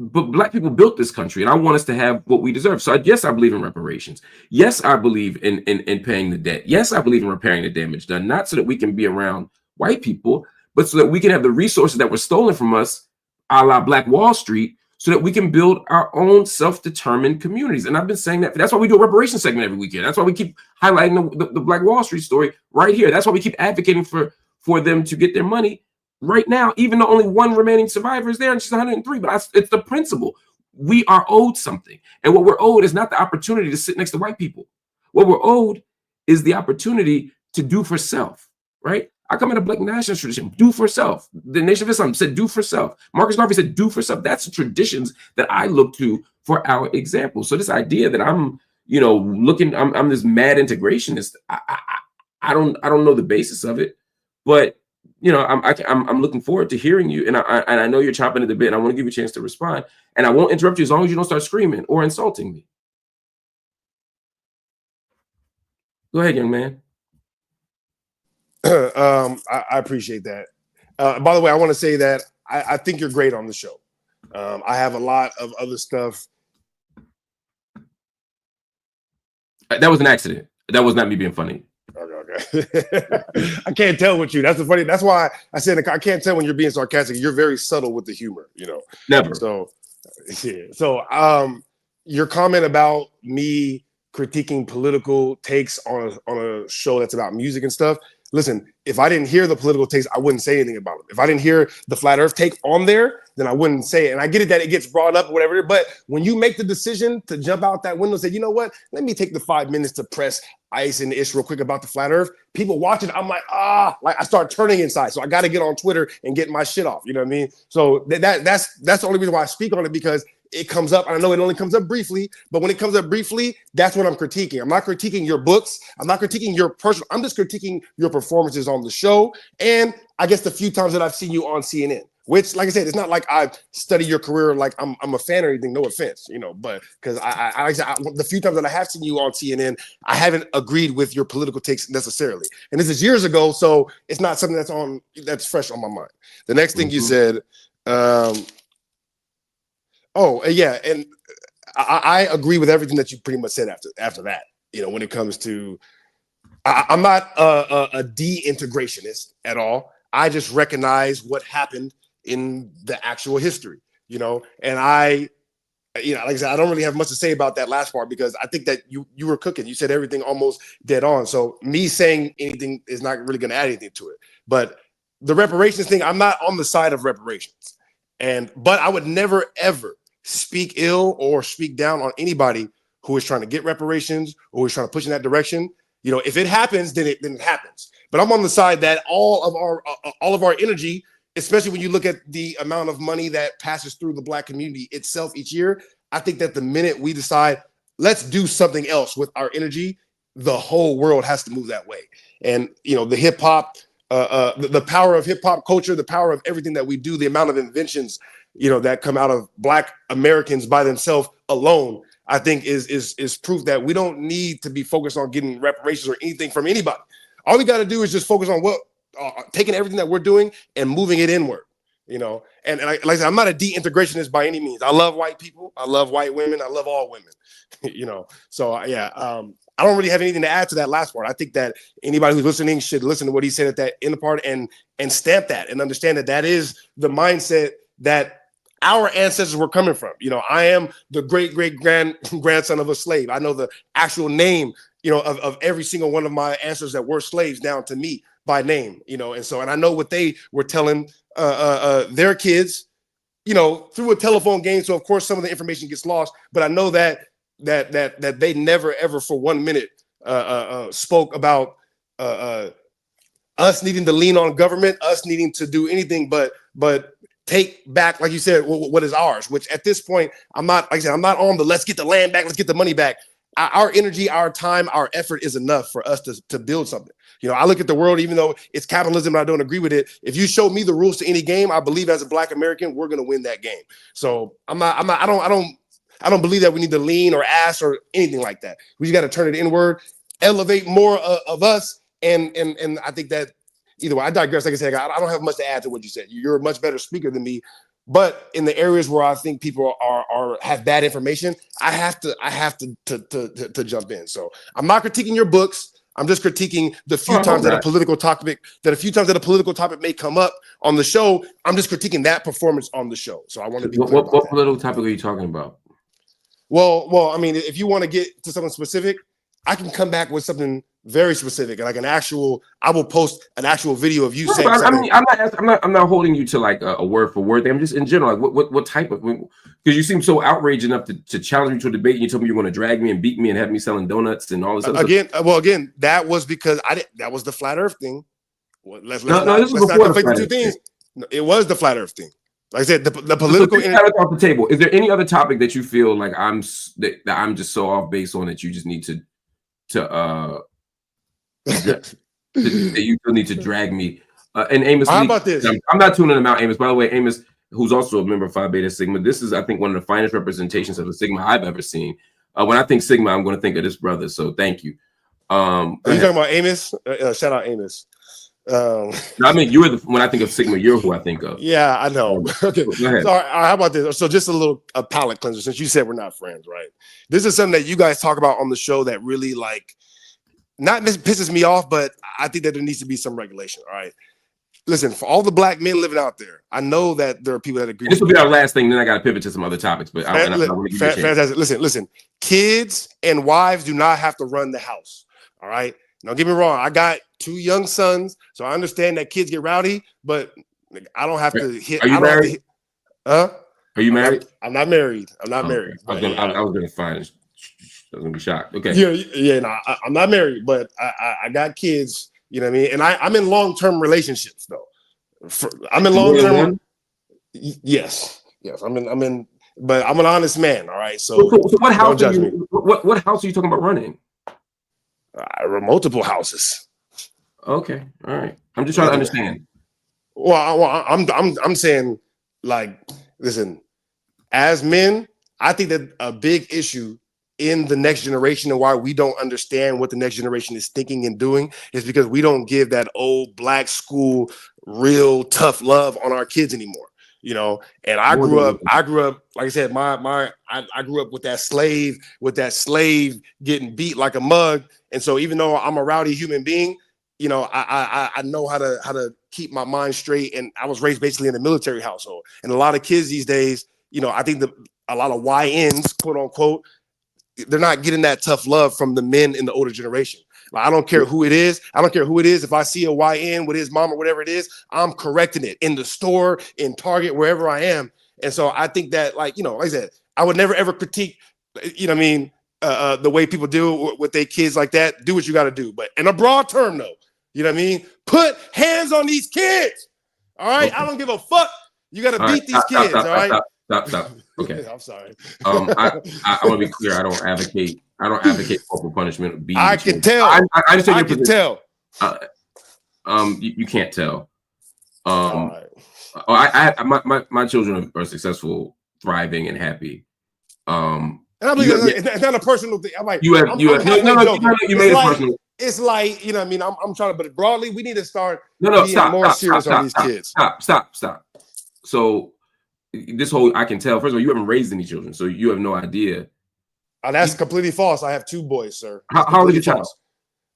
but Black people built this country, and I want us to have what we deserve. So yes, I believe in reparations. Yes, I believe in paying the debt. Yes, I believe in repairing the damage done, not so that we can be around white people, but so that we can have the resources that were stolen from us, a la Black Wall Street, so that we can build our own self-determined communities. And I've been saying that. That's why we do a reparations segment every weekend. That's why we keep highlighting the Black Wall Street story right here. That's why we keep advocating for them to get their money right now, even though only one remaining survivor is there, and she's 103. But it's the principle. We are owed something. And what we're owed is not the opportunity to sit next to white people. What we're owed is the opportunity to do for self, right? I come in a Black nationalist tradition, do for self. The Nation of Islam said, do for self. Marcus Garvey said, do for self. That's the traditions that I look to for our example. So this idea that I'm this mad integrationist, I don't know the basis of it, but I'm looking forward to hearing you, and I know you're chopping at the bit, and I want to give you a chance to respond, and I won't interrupt you as long as you don't start screaming or insulting me. Go ahead, young man. I appreciate that. By the way, I want to say that I think you're great on the show. I have a lot of other stuff. That was an accident. That was not me being funny. Okay. I can't tell with you. That's the funny. That's why I said I can't tell when you're being sarcastic. You're very subtle with the humor, Never. So, yeah. So, your comment about me critiquing political takes on a show that's about music and stuff. Listen, if I didn't hear the political takes, I wouldn't say anything about them. If I didn't hear the flat earth take on there, then I wouldn't say it. And I get it that it gets brought up or whatever. But when you make the decision to jump out that window and say, you know what, let me take the 5 minutes to press ice and ish real quick about the flat earth. People watching, I'm like, I start turning inside. So I got to get on Twitter and get my shit off. You know what I mean? So that's the only reason why I speak on it, because it comes up. And I know it only comes up briefly, but when it comes up briefly, that's what I'm critiquing. I'm not critiquing your books. I'm not critiquing your personal. I'm just critiquing your performances on the show. And I guess the few times that I've seen you on CNN. which, like I said, it's not like I study your career like I'm a fan or anything. No offense, but because the few times that I have seen you on CNN, I haven't agreed with your political takes necessarily. And this is years ago, so it's not something that's fresh on my mind. The next thing you said, and I agree with everything that you pretty much said after that. When it comes to, I'm not a de-integrationist at all. I just recognize what happened in the actual history, and like I said, I don't really have much to say about that last part because I think that you were cooking. You said everything almost dead on. So me saying anything is not really going to add anything to it. But the reparations thing, I'm not on the side of reparations, but I would never ever speak ill or speak down on anybody who is trying to get reparations or who is trying to push in that direction. If it happens, then it happens. But I'm on the side that all of our energy, especially when you look at the amount of money that passes through the Black community itself each year, I think that the minute we decide let's do something else with our energy, the whole world has to move that way. And the hip hop, the power of hip hop culture, the power of everything that we do, the amount of inventions that come out of Black Americans by themselves alone, I think is proof that we don't need to be focused on getting reparations or anything from anybody. All we got to do is just focus on taking everything that we're doing and moving it inward, And like I said, I'm not a de-integrationist by any means. I love white people. I love white women. I love all women, So yeah, I don't really have anything to add to that last part. I think that anybody who's listening should listen to what he said at that end part and stamp that and understand that is the mindset that our ancestors were coming from. I am the grandson of a slave. I know the actual name, of every single one of my ancestors that were slaves down to me by name, and I know what they were telling their kids, through a telephone game. So of course some of the information gets lost, but I know that they never ever for 1 minute spoke about us needing to lean on government, us needing to do anything but take back, like you said, what is ours, which at this point, I'm not on the let's get the land back, let's get the money back. Our energy, our time, our effort is enough for us to build something. I look at the world, even though it's capitalism and I don't agree with it. If you show me the rules to any game, I believe as a Black American, we're going to win that game. So I don't believe that we need to lean or ask or anything like that. We just got to turn it inward, elevate more of us. And I think that either way, I digress. Like I said, I don't have much to add to what you said. You're a much better speaker than me. But in the areas where I think people have bad information, I have to jump in. So I'm not critiquing your books. I'm just critiquing the few times that a political topic may come up on the show. I'm just critiquing that performance on the show. So I want to be clear about what political topic are you talking about? Well, I mean, if you want to get to something specific, I can come back with something very specific, like I will post an actual video of you saying something. I'm not holding you to like a word for word thing. I'm just in general, like what type of, because you seem so outraged enough to challenge me to a debate. And you told me you're going to drag me and beat me and have me selling donuts and all this other stuff. Again, that was because that was the flat Earth thing. This was before the flat Earth thing. No, it was the flat Earth thing. Like I said, the political. So off the table. Is there any other topic that you feel like I'm just so off base on that you just need to you still need to drag me? And Amos, how about this? I'm not tuning him out, Amos. By the way, Amos, who's also a member of Phi Beta Sigma, this is, I think, one of the finest representations of a Sigma I've ever seen. When I think Sigma, I'm going to think of this brother. So thank you. Are you talking about Amos? Shout out Amos. No, I mean, when I think of Sigma, you're who I think of. Yeah, I know. Okay. So, how about this? So just a palate cleanser, since you said we're not friends, right? This is something that you guys talk about on the show that really not pisses me off, but I think that there needs to be some regulation. All right. Listen, for all the Black men living out there, I know that there are people that agree. This will be our last thing. Then I got to pivot to some other topics. But fantastic. Listen. Kids and wives do not have to run the house. All right. Now, don't get me wrong. I got 2 young sons, so I understand that kids get rowdy, but I don't have to hit. Are you married? Are you married? I'm not married. I'm not married. I was gonna find. I was gonna be shocked. Okay. Yeah. No, I'm not married, but I got kids. You know what I mean? And I'm in long-term relationships though. I'm in long-term. Yes. I'm in. But I'm an honest man. All right. So what house? What house are you talking about running? Multiple houses. Okay. All right. I'm just trying to understand. I'm saying, like, listen, as men, I think that a big issue in the next generation and why we don't understand what the next generation is thinking and doing is because we don't give that old black school real tough love on our kids anymore. You know, and I grew up, like I said, I grew up with that slave getting beat like a mug. And so even though I'm a rowdy human being, you know, I know how to keep my mind straight. And I was raised basically in a military household. And a lot of kids these days, you know, I think a lot of YNs, quote unquote, they're not getting that tough love from the men in the older generation. Like, I don't care who it is. I don't care who it is. If I see a YN with his mom or whatever it is, I'm correcting it in the store, in Target, wherever I am. And so I think that, like, you know, like I said, I would never ever critique, you know what I mean, the way people deal with their kids like that. Do what you got to do. But in a broad term, though, you know what I mean? Put hands on these kids. All right? Okay. I don't give a fuck. You got to beat these kids. All right? Stop. Okay. I'm sorry. I want to be clear. I don't advocate corporal punishment. I can tell. I understand your position. You can't tell. All right. My children are successful, thriving, and happy. And I believe it's not a personal thing. I'm like, you made it personal. It's like, you know what I mean? I'm trying to, but broadly, we need to start being more serious on these kids. Stop. So this whole, I can tell, first of all, you haven't raised any children, so you have no idea. That's completely false. I have 2 boys, sir. How old is your child?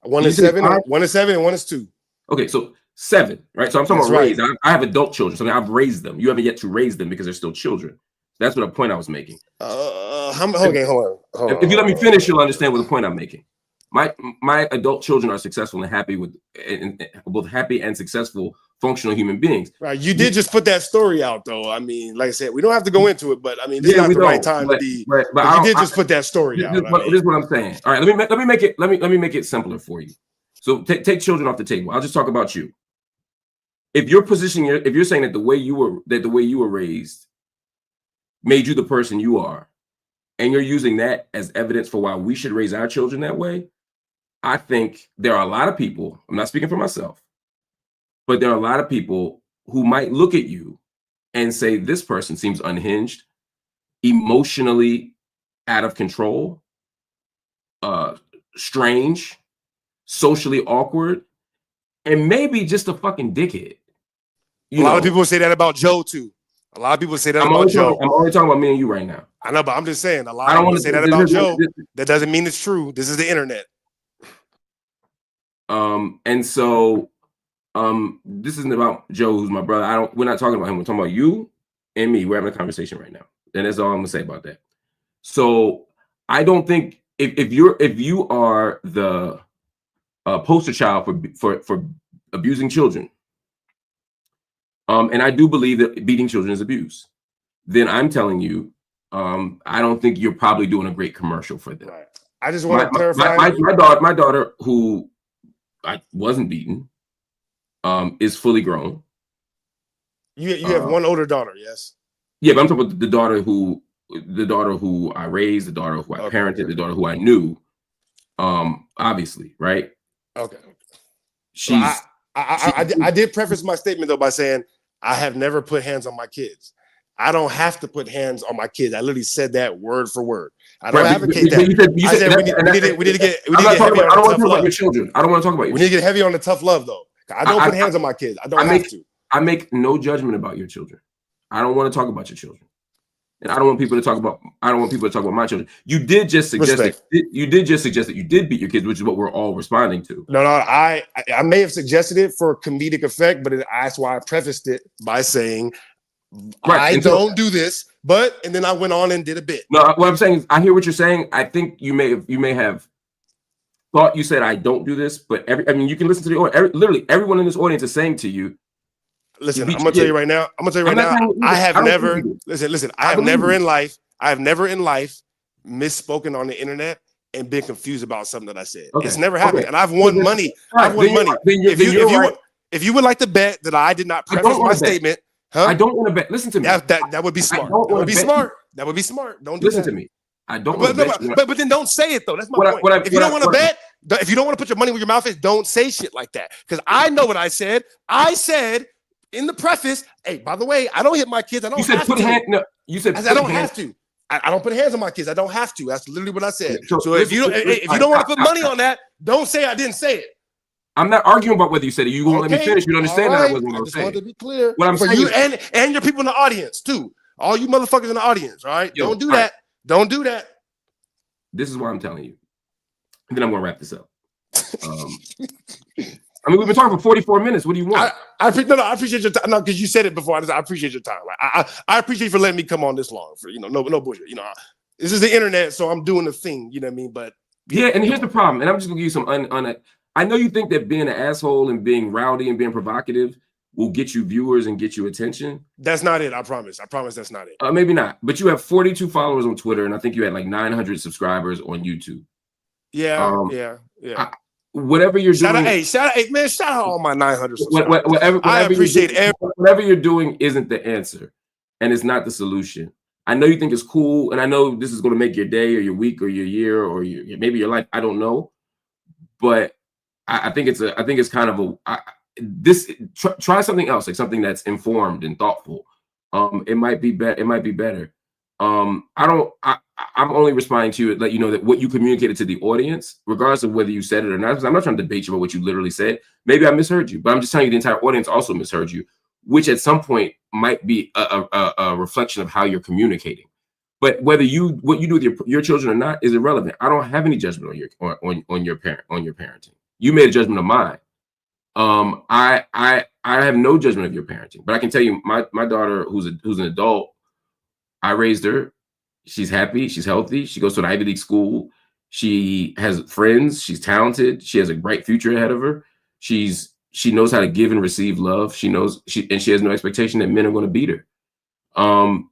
One is 7, and one is 2. Okay, so 7, right? So I'm talking about raised. I have adult children, so I've raised them. You haven't yet to raise them because they're still children. That's what a point I was making. Okay, hold on. If you let me finish, you'll understand what the point I'm making. My adult children are successful and happy both happy and successful functional human beings. Right. You did just put that story out, though. I mean, like I said, we don't have to go into it, but I mean, this is not the right time to be. But you did just put that story out. This is what I'm saying. All right, let me make it simpler for you. So take children off the table. I'll just talk about you. If you're saying that the way you were raised made you the person you are, and you're using that as evidence for why we should raise our children that way, I think there are a lot of people, I'm not speaking for myself, but there are a lot of people who might look at you and say, this person seems unhinged, emotionally out of control, strange, socially awkward, and maybe just a fucking dickhead. A lot of people say that about Joe, too. A lot of people say that about Joe. I'm only talking about me and you right now. I know, but I'm just saying, a lot of people say that about Joe. That doesn't mean it's true. This is the internet. And so this isn't about Joe, who's my brother. We're not talking about him. We're talking about you and me. We're having a conversation right now. And that's all I'm gonna say about that. So I don't think if you are the poster child for abusing children, and I do believe that beating children is abuse, then I'm telling you, I don't think you're probably doing a great commercial for them. Right. I just want to clarify. My daughter, who I wasn't beaten, is fully grown. You have one older daughter, yes? Yeah, but I'm talking about the daughter who I raised, the daughter who I parented, the daughter who I knew. Obviously, right? Okay. She's. I did preface my statement though by saying I have never put hands on my kids. I don't have to put hands on my kids. I literally said that word for word. I don't advocate that. We need to get heavy on the tough love. Your children. I don't want to talk about you. We need to get heavy on the tough love though. I don't put hands on my kids. I don't have to. I make no judgment about your children. I don't want to talk about your children. And I don't want people to talk about my children. You did just suggest that you did beat your kids, which is what we're all responding to. No, I may have suggested it for comedic effect, but that's why I prefaced it by saying I don't do this, and then I went on and did a bit. No, what I'm saying is I hear what you're saying. I think you may have thought you said I don't do this, but you can listen to the audience. Literally everyone in this audience is saying to you. Listen, I'm gonna tell you right now. I have never in life misspoken on the internet and been confused about something that I said. Okay. It's never happened, and I've won money. If you would like to bet that I did not preface my statement, I don't want to bet. Listen to me. That would be smart. That would be smart. That would be smart. Don't listen to me. I don't want to bet. But then don't say it though. That's my point. If you don't want to bet, if you don't want to put your money where your mouth is, don't say shit like that. Because I know what I said. I said in the preface, hey, by the way, I don't hit my kids. I don't You said have put to. hand. No, you said I don't have to. I don't put hands on my kids. I don't have to. That's literally what I said. Okay, so if you don't want to put money on that, don't say I didn't say it. I'm not arguing about whether you said it. You won't let me finish. You understand that I wasn't going to say. I just wanted to be clear. What I'm for saying you is, and your people in the audience too. All you motherfuckers in the audience. All right. Don't do that. Right. Don't do that. This is why I'm telling you. And then I'm going to wrap this up. I mean, we've been talking for 44 minutes. What do you want? I appreciate your time. No, because you said it before. I appreciate your time. I appreciate you for letting me come on this long. For no bullshit. This is the internet, so I'm doing the thing. You know what I mean? But yeah, and here's the problem. And I'm just gonna give you some I know you think that being an asshole and being rowdy and being provocative will get you viewers and get you attention. That's not it. I promise. I promise that's not it. Maybe not. But you have 42 followers on Twitter, and I think you had like 900 subscribers on YouTube. Yeah. Whatever you're doing, shout out all my 900 subscribers. Whatever I appreciate whatever you're doing isn't the answer, and it's not the solution. I know you think it's cool, and I know this is going to make your day or your week or your year or maybe your life. I don't know, but I think it's kind of try something else, like something that's informed and thoughtful. It might be better. I'm only responding to you to let you know that what you communicated to the audience, regardless of whether you said it or not, because I'm not trying to debate you about what you literally said. Maybe I misheard you, but I'm just telling you the entire audience also misheard you, which at some point might be a reflection of how you're communicating. But whether what you do with your children or not is irrelevant. I don't have any judgment on your parenting. You made a judgment of mine. I have no judgment of your parenting, but I can tell you my daughter, who's an adult, I raised her. She's happy. She's healthy. She goes to an Ivy League school. She has friends. She's talented. She has a bright future ahead of her. She knows how to give and receive love. She has no expectation that men are going to beat her. I'm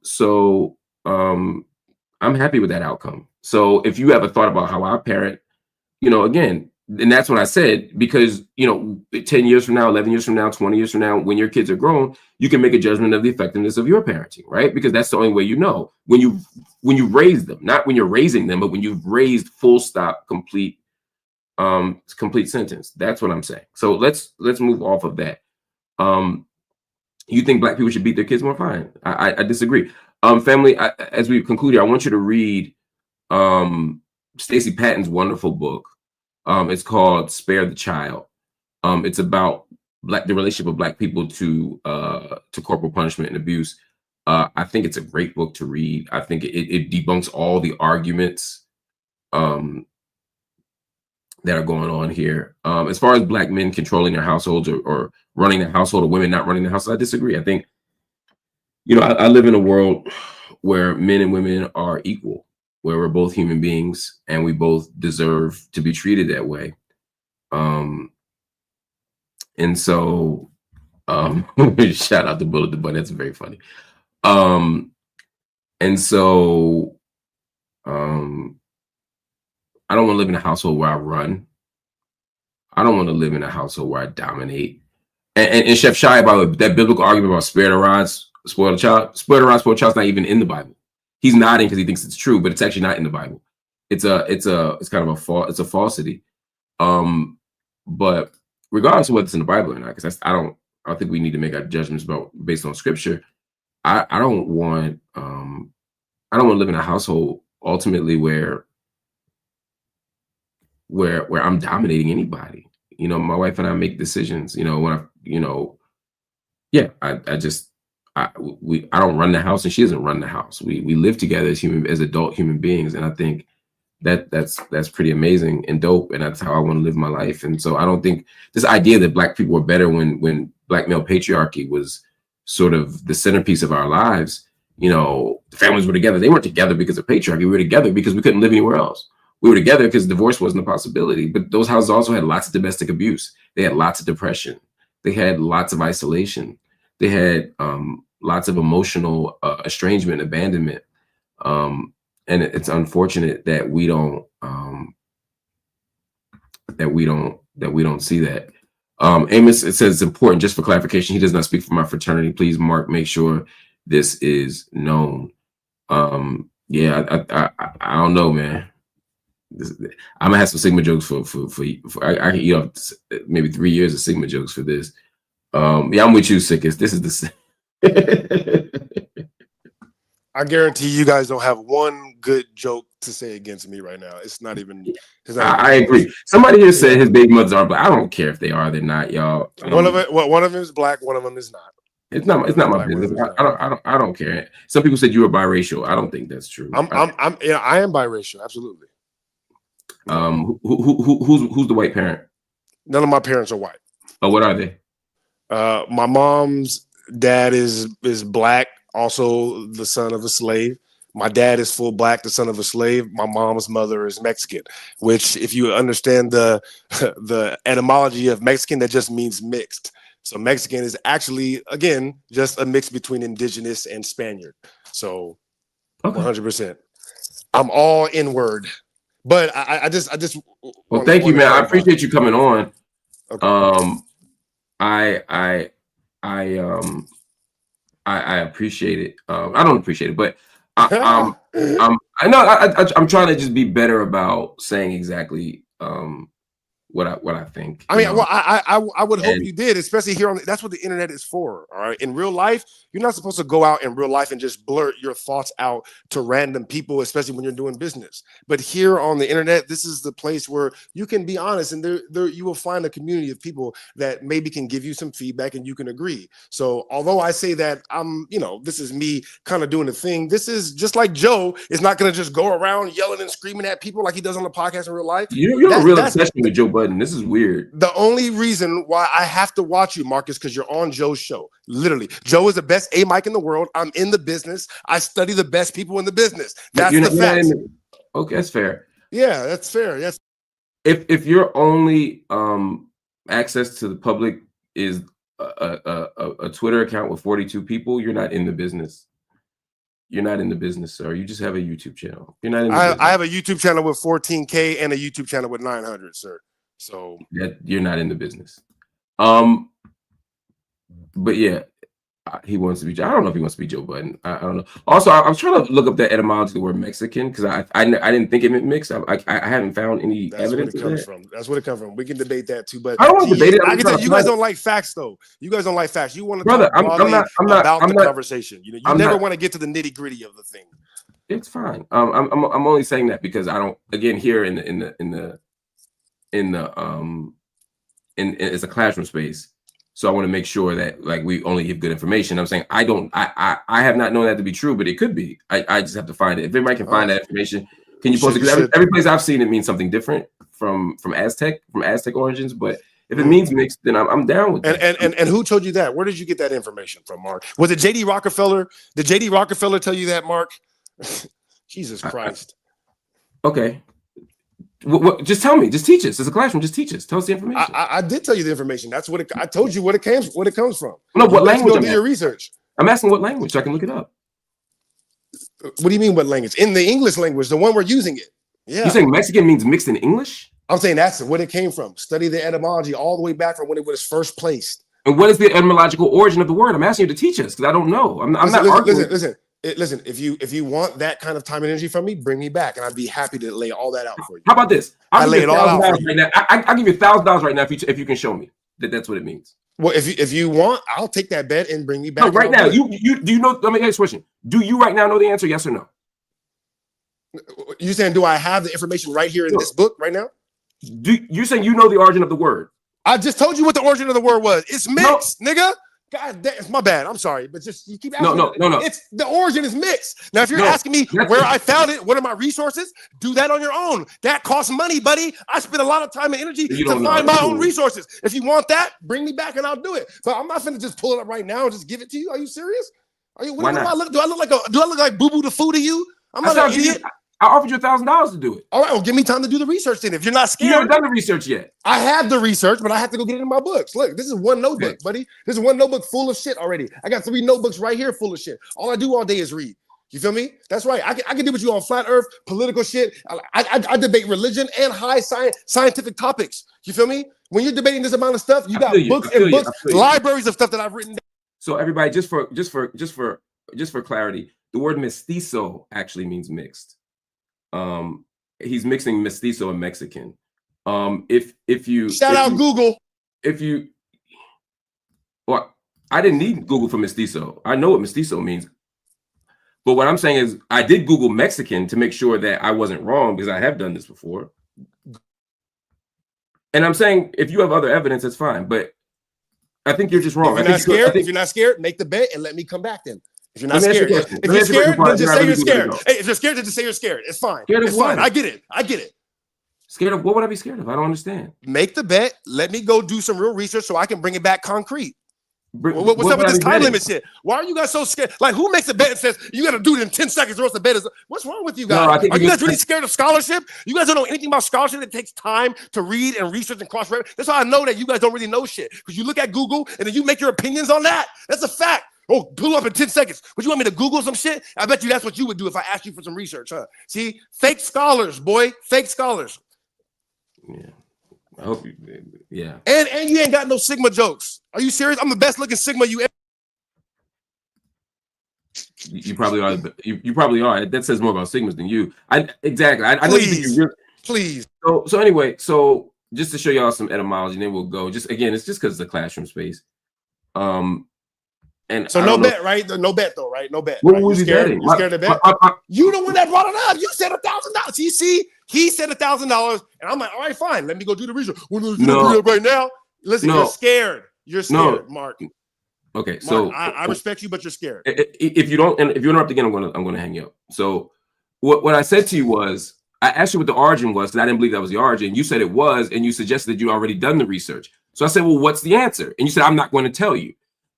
happy with that outcome. So if you have a thought about how I parent, again, and that's what I said, because 10 years from now, 11 years from now, 20 years from now, when your kids are grown, you can make a judgment of the effectiveness of your parenting, right? Because that's the only way when you raise them, not when you're raising them, but when you've raised full stop, complete sentence. That's what I'm saying. So let's move off of that. You think Black people should beat their kids more? Fine. I disagree. Family, as we concluded, I want you to read Stacey Patton's wonderful book. It's called Spare the Child. It's about the relationship of Black people to corporal punishment and abuse. I think it's a great book to read. I think it debunks all the arguments that are going on here. As far as Black men controlling their households or running the household, or women not running the house, I disagree. I think, I live in a world where men and women are equal, where we're both human beings and we both deserve to be treated that way. And so, shout out to Bullet the Butt. That's very funny. And so, I don't want to live in a household where I run. I don't want to live in a household where I dominate. And Chef Shai, by the way, that biblical argument about spare the rod, spoil the child, spare the rod, spoil the child's not even in the Bible. He's nodding because he thinks it's true, but it's actually not in the Bible. It's kind of a falsity. But regardless of whether it's in the Bible or not, because I don't think we need to make our judgments based on scripture. I don't want to live in a household ultimately where I'm dominating anybody. My wife and I make decisions. I don't run the house and she doesn't run the house. We live together as adult human beings, and I think that's pretty amazing and dope, and that's how I want to live my life. And so I don't think this idea that Black people were better when Black male patriarchy was sort of the centerpiece of our lives. The families were together. They weren't together because of patriarchy. We were together because we couldn't live anywhere else. We were together because divorce wasn't a possibility. But those houses also had lots of domestic abuse. They had lots of depression. They had lots of isolation. They had lots of emotional estrangement, abandonment, and it's unfortunate that we don't see that. Amos, it says it's important. Just for clarification, he does not speak for my fraternity. Please, Mark, make sure this is known. Yeah, I don't know, man. I'm gonna have some Sigma jokes for I can eat off maybe 3 years of Sigma jokes for this. Yeah, I'm with you, Sickest. This is the. I guarantee you guys don't have one good joke to say against me right now. It's not even. I agree. Somebody here said his baby mothers are black. I don't care if they are. They're not, y'all. One of them is black. One of them is not. It's not my business. I don't care. Some people said you were biracial. I don't think that's true. I am biracial. Absolutely. Who's the white parent? None of my parents are white. Oh, what are they? My mom's dad is black, also the son of a slave. My dad is full black, the son of a slave. My mom's mother is Mexican, which, if you understand the etymology of Mexican, that just means mixed. So Mexican is actually, again, just a mix between indigenous and Spaniard. So 100%. I'm all inward. But I just well, thank you, man. I appreciate you coming on. Okay. I appreciate it. I don't appreciate it, but I'm trying to just be better about saying exactly what I think. I mean, well, I would hope you did, especially here on. That's what the internet is for. All right, in real life, you're not supposed to go out in real life and just blurt your thoughts out to random people, especially when you're doing business. But here on the internet, this is the place where you can be honest, and there you will find a community of people that maybe can give you some feedback, and you can agree. So, although I say that this is me kind of doing the thing. This is just like Joe is not going to just go around yelling and screaming at people like he does on the podcast in real life. You have a real obsession with Joe Budden. This is weird. The only reason why I have to watch you, Mark, is because you're on Joe's show. Literally, Joe is the best A mic in the world. I'm in the business. I study the best people in the business. That's the fact. Okay, that's fair. Yeah, that's fair. Yes. If your only access to the public is a Twitter account with 42 people, you're not in the business. You're not in the business, sir. You just have a YouTube channel. You're not in the business. I have a YouTube channel with 14K and a YouTube channel with 900, sir. So you're not in the business. But yeah, he wants to be. I don't know if he wants to be Joe Budden. I don't know. Also, I was trying to look up the etymology of the word Mexican because I didn't think it meant mixed. I haven't found any evidence. That's where it comes from. That's where it comes from. We can debate that too, but I don't want to debate it. I can tell you guys don't like facts, though. You guys don't like facts. You want to brother. talk I'm not about the conversation. You never want to get to the nitty gritty of the thing. It's fine. I'm only saying that because I don't. Again, here it's a classroom space, so I want to make sure that like we only give good information. I'm saying I have not known that to be true, but it could be. I just have to find it. If anybody can find that information, can you post it? Because every place I've seen it means something different from Aztec origins. But if it means mixed, then I'm down with that. And who told you that? Where did you get that information from, Mark? Was it JD Rockefeller? Did JD Rockefeller tell you that, Mark? Jesus Christ. Okay. What? Just tell me. Just teach us. It's a classroom. Just teach us. Tell us the information. I did tell you the information. That's what I told you. What it comes from. No, what language? Do your research. I'm asking what language so I can look it up. What do you mean? What language? In the English language, the one we're using it. Yeah. You saying Mexican means mixed in English? I'm saying that's what it came from. Study the etymology all the way back from when it was first placed. And what is the etymological origin of the word? I'm asking you to teach us because I don't know. I'm not arguing. Listen. If you want that kind of time and energy from me, bring me back, and I'd be happy to lay all that out for you. How about this? I'll lay it all out for you right now. I'll give you $1,000 right now if you can show me that's what it means. Well, if you want, I'll take that bet and bring me back. No, right now, do you know? Let me ask you a question. Do you right now know the answer? Yes or no? You saying do I have the information right here in this book right now? You're saying you know the origin of the word? I just told you what the origin of the word was. It's mixed, nigga. God damn, it's my bad. I'm sorry, but just you keep asking. No. It's the origin is mixed. Now, if you're asking me where I found it, what are my resources? Do that on your own. That costs money, buddy. I spend a lot of time and energy to find my own resources. If you want that, bring me back and I'll do it. But I'm not finna just pull it up right now and just give it to you. Are you serious? Are you? Why not? Do I look like Boo Boo the Fool to you? I'm not an idiot. I offered you $1,000 to do it. All right, well, give me time to do the research then. If you're not scared. You haven't done the research yet. I have the research, but I have to go get it in my books. Look, this is one notebook, buddy. This is one notebook full of shit already. I got 3 notebooks right here full of shit. All I do all day is read. You feel me? That's right. I can do with you on flat earth, political shit. I debate religion and high scientific topics. You feel me? When you're debating this amount of stuff, you got books and books, libraries of stuff that I've written down. So everybody, just for clarity, the word mestizo actually means mixed. He's mixing mestizo and Mexican. If you shout out Google. If you I didn't need Google for mestizo. I know what mestizo means. But what I'm saying is I did Google Mexican to make sure that I wasn't wrong because I have done this before. And I'm saying if you have other evidence, that's fine. But I think you're just wrong. If you're not scared, make the bet and let me come back then. If you're not scared, if you're scared, then just say you're scared. Hey, if you're scared, then just say you're scared. It's fine. It's fine. I get it. Scared of what would I be scared of? I don't understand. Make the bet. Let me go do some real research so I can bring it back concrete. What's up with this time limit shit? Why are you guys so scared? Like, who makes a bet and says you got to do it in 10 seconds or else the bet is? What's wrong with you guys? Are you guys really scared of scholarship? You guys don't know anything about scholarship. It takes time to read and research and cross-reference. That's how I know that you guys don't really know shit, because you look at Google and then you make your opinions on that. That's a fact. Oh, pull up in 10 seconds. Would you want me to Google some shit? I bet you that's what you would do if I asked you for some research, huh? See, fake scholars, boy, fake scholars. Yeah. I hope you, yeah. And you ain't got no Sigma jokes. Are you serious? I'm the best looking Sigma you ever. You probably are. You probably are. That says more about Sigmas than you. Exactly. I know you think you're please. So anyway, so just to show y'all some etymology, and then we'll go. Just again, it's just because it's a classroom space. And so no bet, right? No bet though, right? No bet. What right? was he betting? You scared to bet? You the one that brought it up. You said $1,000. You see, he said $1,000, and I'm like, all right, fine. Let me go do the research. We're gonna do it right now. Listen, you're scared. You're scared, Mark. Okay, Mark, so I respect you, but you're scared. If you don't, and if you interrupt again, I'm gonna hang you up. So what I said to you was, I asked you what the origin was because I didn't believe that was the origin. You said it was, and you suggested that you'd already done the research. So I said, well, what's the answer? And you said, I'm not going to tell you.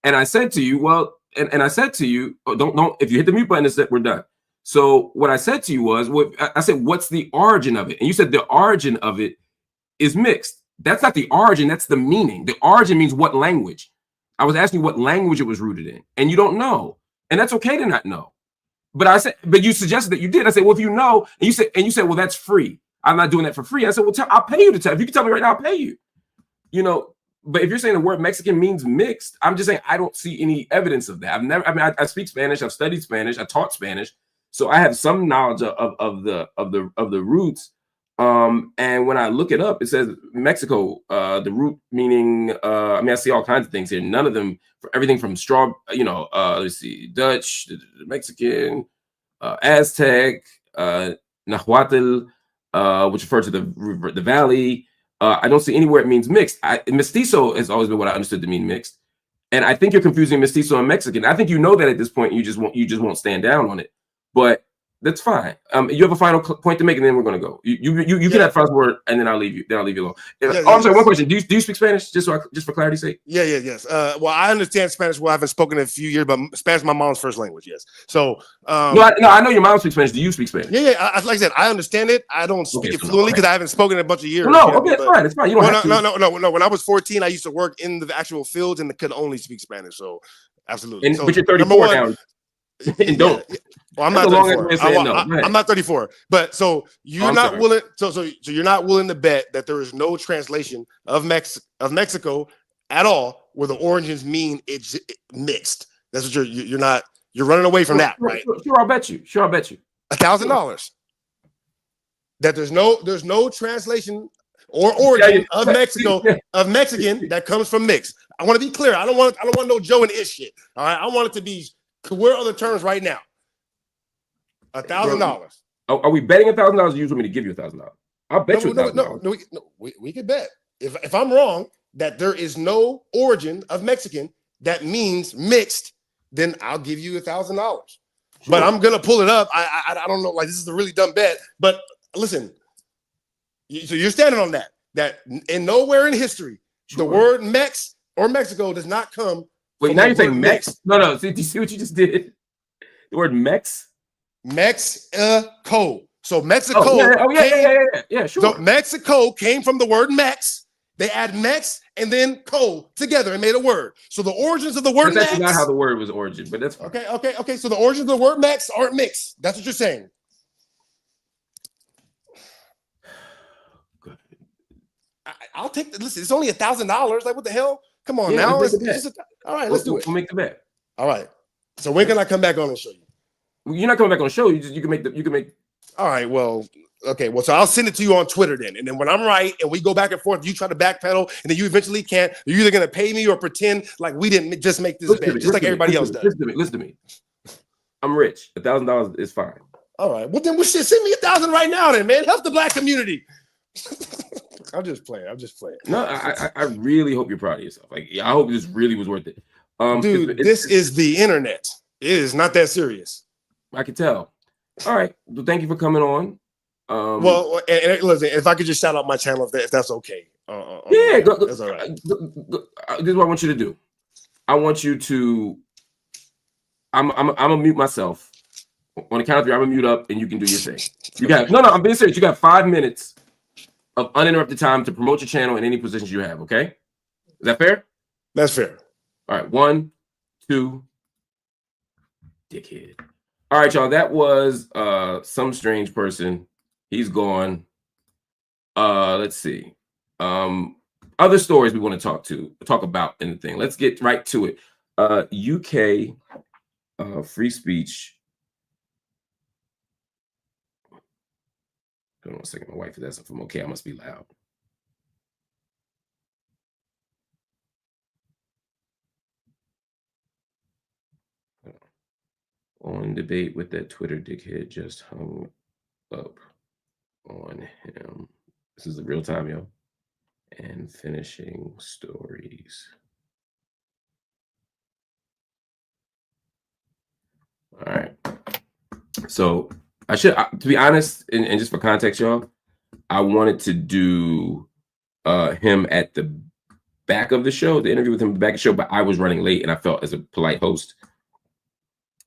And I said to you, well, and I said to you, oh, don't. If you hit the mute button, we're done. So what I said to you was, I said, what's the origin of it? And you said the origin of it is mixed. That's not the origin. That's the meaning. The origin means what language. I was asking you what language it was rooted in, and you don't know, and that's okay to not know. But I said, but you suggested that you did. I said, well, if you know, and you said, well, that's free. I'm not doing that for free. I said, well, I'll pay you to tell. If you can tell me right now, I'll pay you. You know. But if you're saying the word Mexican means mixed, I'm just saying I don't see any evidence of that. I speak Spanish. I've studied Spanish. I taught Spanish, so I have some knowledge of the roots. And when I look it up, it says Mexico. The root meaning. I see all kinds of things here. None of them. Everything from straw. Let's see, Dutch, Mexican, Aztec, Nahuatl, which refer to the valley. I don't see anywhere it means mixed. Mestizo has always been what I understood to mean mixed, and I think you're confusing mestizo and Mexican. I think you know that at this point. You just won't stand down on it, but that's fine. You have a final point to make, and then we're gonna go. You get that first word, and then I'll leave you. alone. I'm sorry. One question: Do you speak Spanish? Just for clarity's sake. Yes. Well, I understand Spanish. Well, I haven't spoken in a few years, but Spanish is my mom's first language. Yes. So I know your mom speaks Spanish. Do you speak Spanish? Yeah. Like I said, I understand it. I don't speak it fluently because I haven't spoken in a bunch of years. It's fine. It's fine. You don't have to. No. When I was 14, I used to work in the actual fields and could only speak Spanish. So absolutely. But you're 34 now. And don't. Well, I'm not 34. I'm not 34. But so you're not willing. So you're not willing to bet that there is no translation of Mexico at all, where the origins mean it's mixed. That's what you're not. You're running away from that, right? Sure, I'll bet you. $1,000. That there's no translation or origin of Mexico of Mexican that comes from mixed. I want to be clear. I don't want no Joe and Ish shit. All right. I want it to be. Where are the terms right now? $1,000. Are we betting $1,000? You want me to give you $1,000? I'll bet you $1,000. No, we can bet. If I'm wrong that there is no origin of Mexican that means mixed, then I'll give you $1,000. Sure. But I'm gonna pull it up. I don't know. Like, this is a really dumb bet. But listen, so you're standing on that. That in nowhere in history, the word Mex or Mexico does not come. Wait, now you're saying Mex? No. Do you see what you just did? The word Mex? Mexico. So Mexico. Yeah, sure. So Mexico came from the word Mex. They add Mex and then co together and made a word. So the origins of the word Mex. That's not how the word was origin, but that's fine. Okay. So the origins of the word Mex aren't mixed. That's what you're saying. Good. I'll take the listen. It's only $1,000. Like, what the hell? Come on now. All right, let's do it. We'll make the bet. All right. So when can I come back on and show you? You're not coming back on the show. You can make. All right. Well, Okay, well, so I'll send it to you on Twitter then. And then when I'm right and we go back and forth, you try to backpedal and then you eventually can't, you're either going to pay me or pretend like we didn't just make this bet, just like everybody else does. Listen to me. I'm rich. $1,000 is fine. All right. Well, then we should send me 1,000 right now then, man. Help the black community. I'm just playing. No, I really hope you're proud of yourself. Like, I hope this really was worth it. Dude, this is the internet. It is not that serious. I can tell. All right. Well, thank you for coming on. Well, and listen, if I could just shout out my channel, if that's okay. Yeah, that's all right. This is what I want you to do. I want you to. I'm gonna mute myself on the count of 3. I'm gonna mute up, and you can do your thing. You got no. I'm being serious. You got 5 minutes of uninterrupted time to promote your channel in any positions you have. Okay, is that fair? That's fair. All right, 1, 2, dickhead. All right, y'all. That was some strange person. He's gone. Let's see. Other stories we want to talk about in the thing. Let's get right to it. UK free speech. Hold on a second. My wife is asking if I'm okay. I must be loud. On debate with that Twitter dickhead just hung up on him. This is the real time, yo. And finishing stories. All right. So I should, to be honest, and just for context, y'all, I wanted to do him at the back of the show, the interview with him at the back of the show, but I was running late, and I felt as a polite host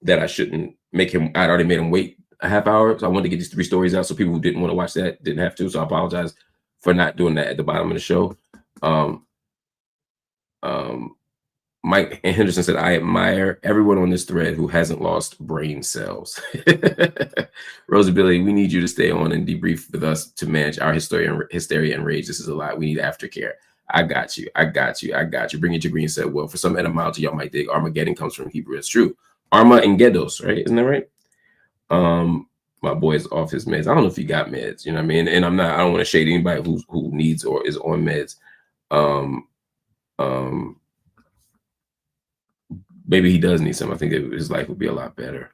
that I shouldn't make him. I'd already made him wait a half hour, so I wanted to get these 3 stories out so people who didn't want to watch that didn't have to. So I apologize for not doing that at the bottom of the show. Mike Henderson said, I admire everyone on this thread who hasn't lost brain cells. Rosa Billy, we need you to stay on and debrief with us to manage our hysteria and rage. This is a lot. We need aftercare. I got you. Bring it to Green said, well, for some etymology, y'all might dig Armageddon comes from Hebrew. It's true. Arma and Gedos, right? Isn't that right? My boy's off his meds. I don't know if he got meds, you know what I mean? And I don't want to shade anybody who needs or is on meds. Maybe he does need some. I think that his life would be a lot better.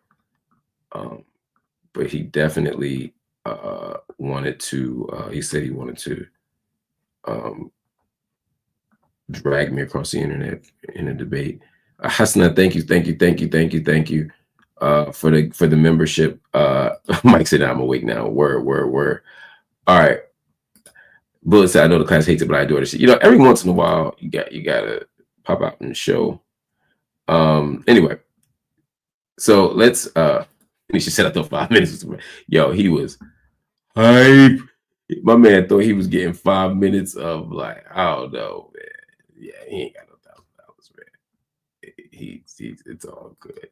But he definitely wanted to, he said he wanted to drag me across the internet in a debate. Hasna, thank you for the membership. Mike said, I'm awake now. Word. All right. Bullet said, I know the class hates it, but I do it. You know, every once in a while, you gotta pop out and show. Anyway, so let's he should set up those 5 minutes. Yo, he was hype. My man thought he was getting 5 minutes of, like, I don't know, man. Yeah, he ain't got no $1,000, man. It's all good.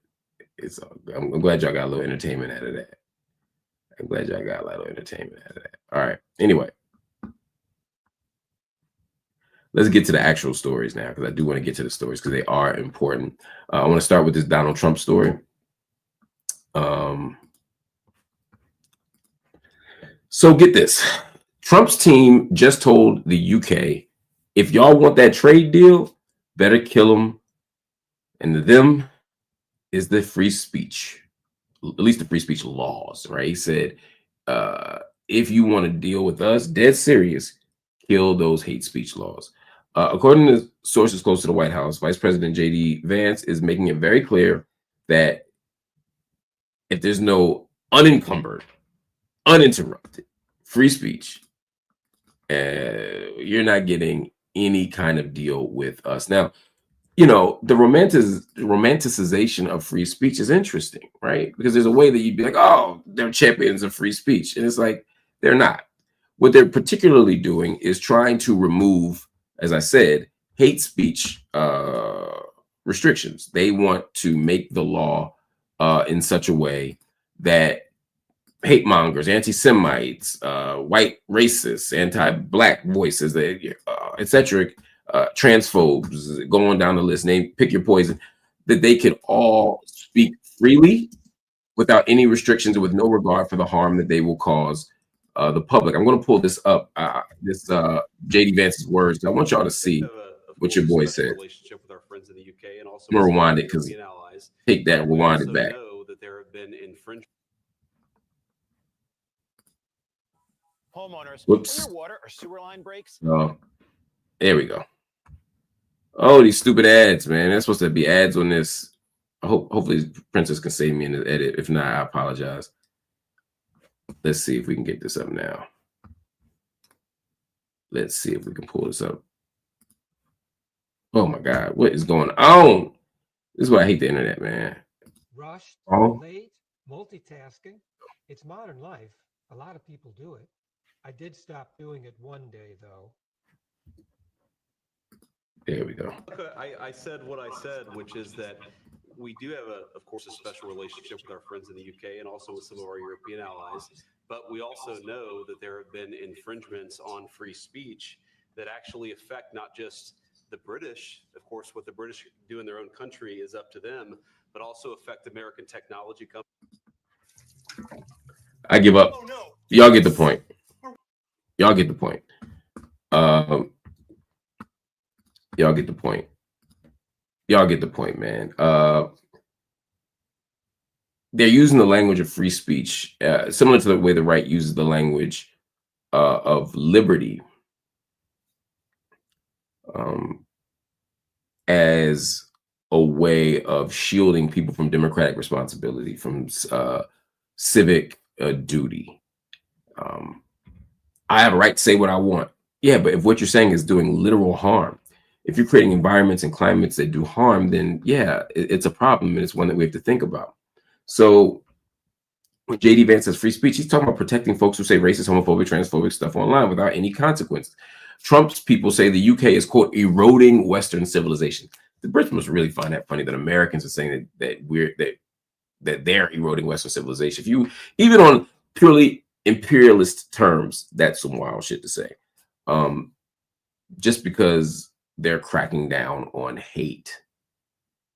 It's all good. I'm glad y'all got a little entertainment out of that. All right. Anyway, let's get to the actual stories now, because I do want to get to the stories because they are important. I want to start with this Donald Trump story. So get this. Trump's team just told the UK, if y'all want that trade deal, better kill them. And the them is the free speech, at least the free speech laws, right? He said, if you want to deal with us, dead serious, kill those hate speech laws. According to sources close to the White House, Vice President J.D. Vance is making it very clear that if there's no unencumbered, uninterrupted free speech, you're not getting any kind of deal with us. Now, you know, the romanticization of free speech is interesting, right? Because there's a way that you'd be like, oh, they're champions of free speech. And it's like, they're not. What they're particularly doing is trying to remove, as I said, hate speech restrictions. They want to make the law in such a way that hate mongers, anti-Semites, white racists, anti-black voices, etc., transphobes, going down the list, pick your poison, that they can all speak freely without any restrictions and with no regard for the harm that they will cause the public. I'm going to pull this up, this JD Vance's words. I want y'all to see what your boy said. Relationship with our friends in the UK and also I'm going to rewind it because take that, rewind it back. Know that there have been infringements. Homeowners, whoops. when your water or sewer line breaks. Oh, there we go. Oh, these stupid ads, man. There's supposed to be ads on this. Hopefully Princess can save me in the edit. If not, I apologize. Let's see if we can get this up now. Let's see if we can pull this up. Oh my God, what is going on? This is why I hate the internet, man. Rushed, late, multitasking. It's modern life. A lot of people do it. I did stop doing it one day, though. There we go. I said what I said, which is that we do have, of course, a special relationship with our friends in the UK and also with some of our European allies. But we also know that there have been infringements on free speech that actually affect not just the British. Of course, what the British do in their own country is up to them, but also affect American technology companies. I give up. Oh, no. Y'all get the point. Y'all get the point. Y'all get the point. Y'all get the point, man. They're using the language of free speech, similar to the way the right uses the language of liberty, as a way of shielding people from democratic responsibility, from civic duty. I have a right to say what I want. Yeah, but if what you're saying is doing literal harm, if you're creating environments and climates that do harm, then yeah, it's a problem, and it's one that we have to think about. So when JD Vance says free speech, he's talking about protecting folks who say racist, homophobic, transphobic stuff online without any consequence. Trump's people say the UK is, quote, eroding Western civilization. The Brits must really find that funny that Americans are saying that they're eroding Western civilization. If you, even on purely imperialist terms, that's some wild shit to say. Just because they're cracking down on hate.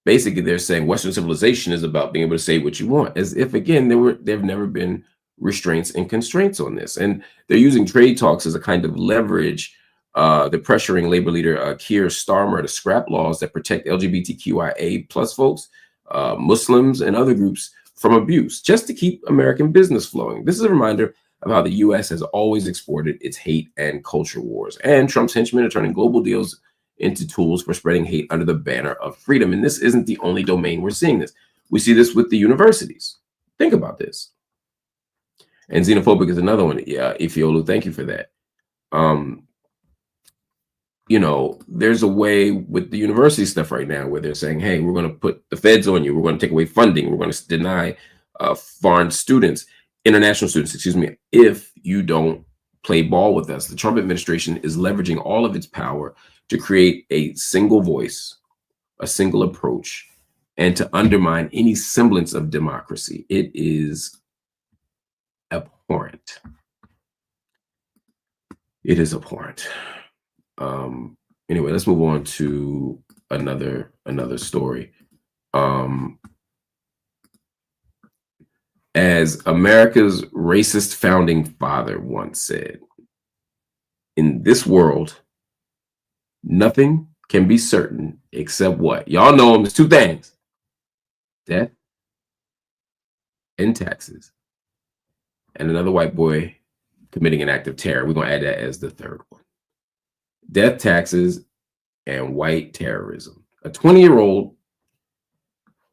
Basically, they're saying Western civilization is about being able to say what you want, as if, again, there've never been restraints and constraints on this. And they're using trade talks as a kind of leverage. They're pressuring labor leader Keir Starmer to scrap laws that protect LGBTQIA plus folks, Muslims, and other groups from abuse, just to keep American business flowing. This is a reminder of how the U.S. has always exported its hate and culture wars. And Trump's henchmen are turning global deals into tools for spreading hate under the banner of freedom. And this isn't the only domain we're seeing this. We see this with the universities. Think about this. And xenophobic is another one. Yeah, Ifiolu, thank you for that. You know, there's a way with the university stuff right now where they're saying, hey, we're going to put the feds on you. We're going to take away funding. We're going to deny foreign students, international students, excuse me, if you don't play ball with us. The Trump administration is leveraging all of its power to create a single voice, a single approach, and to undermine any semblance of democracy. It is abhorrent. It is abhorrent. Anyway, let's move on to another story. As America's racist founding father once said, in this world, nothing can be certain except what? Y'all know them. There's two things: death and taxes. And another white boy committing an act of terror. We're going to add that as the third one. Death, taxes, and white terrorism. A 20-year-old